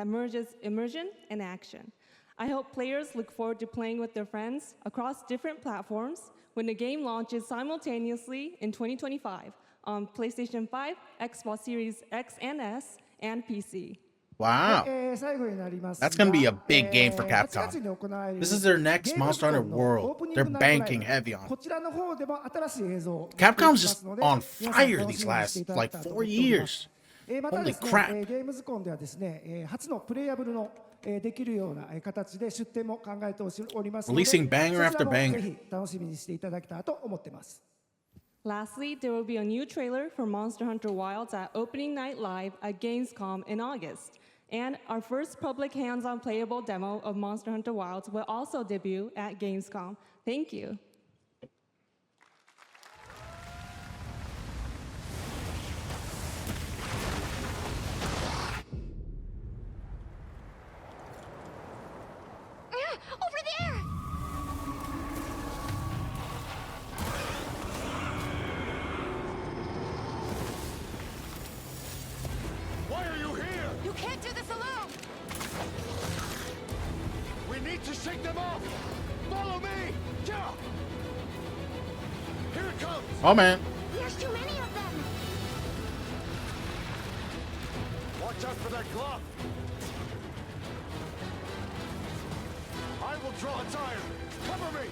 merges immersion and action. I hope players look forward to playing with their friends across different platforms when the game launches simultaneously in 2025 on PlayStation 5, Xbox Series X and S, and PC. Wow. That's going to be a big game for Capcom. This is their next Monster Hunter World. They're banking heavy on it. Capcom's just on fire these last, like, 4 years. Holy crap. ゲームズコンではですね、初のプレイヤブルのできるような形で出展も考えておりますので、 Releasing banger after そちらも banger. ぜひ楽しみにしていただけたらと思っています。 Lastly, there will be a new trailer for Monster Hunter Wilds at Opening Night Live at Gamescom in August. And our first public hands-on playable demo of Monster Hunter Wilds will also debut at Gamescom. Thank you. Over there! Why are you here? You can't do this alone! We need to shake them off! Follow me! Yeah! Here it comes! Oh, man. There's too many of them! Watch out for that glove! I will draw its iron! Cover me!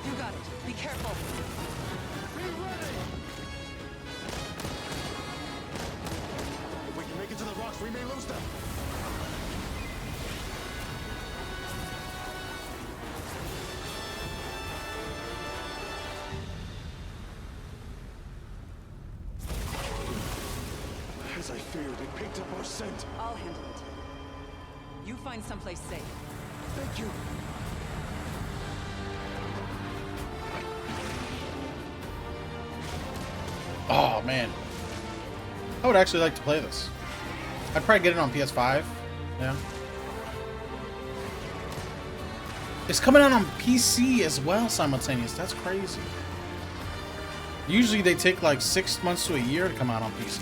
You got it. Be careful. Be ready! If we can make it to the rocks, we may lose them! As I feared, it picked up our scent. I'll handle it. You find someplace safe. Thank you. Oh, man. I would actually like to play this. I'd probably get it on PS5. Yeah. It's coming out on PC as well simultaneous. That's crazy. Usually they take like 6 months to a year to come out on PC.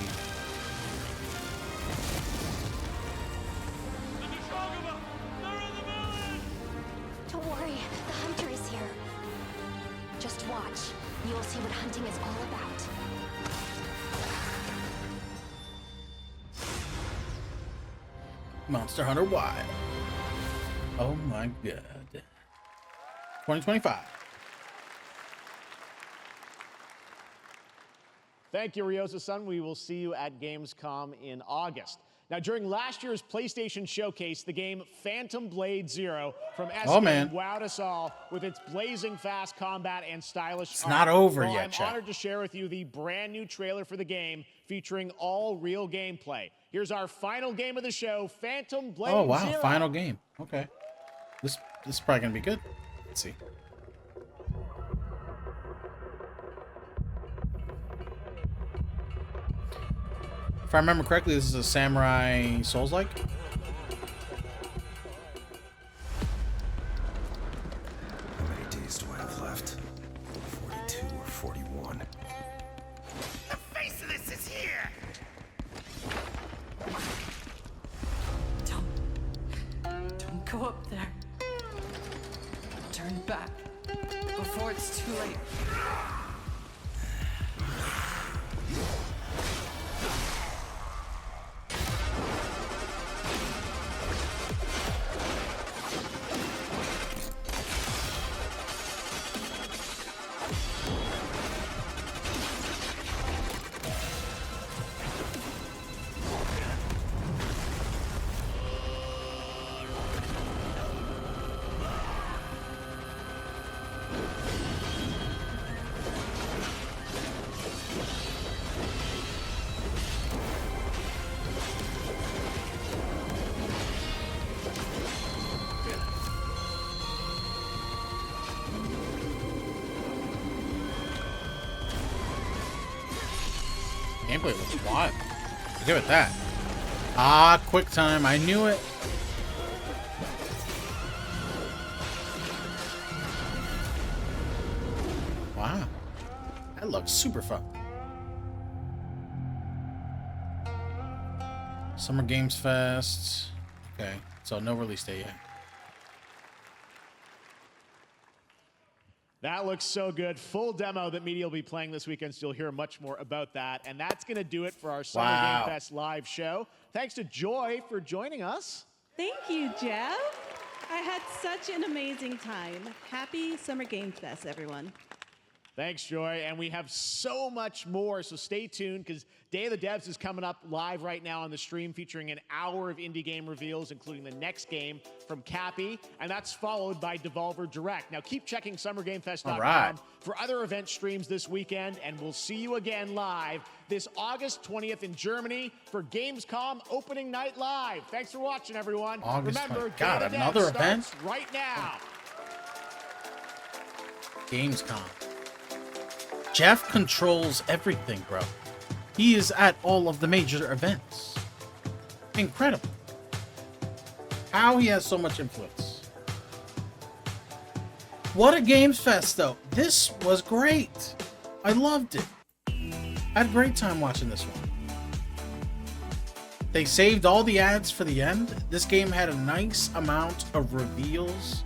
Don't worry, the hunter is here. Just watch. You'll see what hunting is all about. Monster Hunter Wild. Oh my god. 2025. Thank you, Ryosa-san. We will see you at Gamescom in August. Now, during last year's PlayStation Showcase, the game Phantom Blade Zero from SK wowed us all with its blazing fast combat and stylish It's art. not over Well, yet, I'm chat. honored to share with you the brand new trailer for the game featuring all real gameplay. Here's our final game of the show, Phantom Blade Oh wow, Zero. final game. Okay. This is probably gonna be good. Let's see. If I remember correctly, this is a Samurai Souls-like. How many days do I have left? 42 or 41? The face of this is here! Don't go up there. Turn back before it's too late. gameplay looks wild. Give it that. Ah, quick time. I knew it. Wow. That looks super fun. Summer Games Fest. Okay, so no release date yet. That looks so good. Full demo that media will be playing this weekend, so you'll hear much more about that. And that's going to do it for our Summer Game Fest live show. Thanks to Joy for joining us. Thank you, Jeff. I had such an amazing time. Happy Summer Game Fest, everyone. Thanks, Joy. And we have so much more, so stay tuned because Day of the Devs is coming up live right now on the stream, featuring an hour of indie game reveals, including the next game from Cappy, and that's followed by Devolver Direct. Now keep checking SummerGameFest.com for other event streams this weekend, and we'll see you again live this August 20th in Germany for Gamescom Opening Night Live. Thanks for watching, everyone. August Remember, 20th. God, Day of the another Devs event? starts right now. Gamescom. Jeff controls everything, bro. He is at all of the major events. Incredible. How he has so much influence. What a Games Fest, though. This was great. I loved it. I had a great time watching this one. They saved all the ads for the end. This game had a nice amount of reveals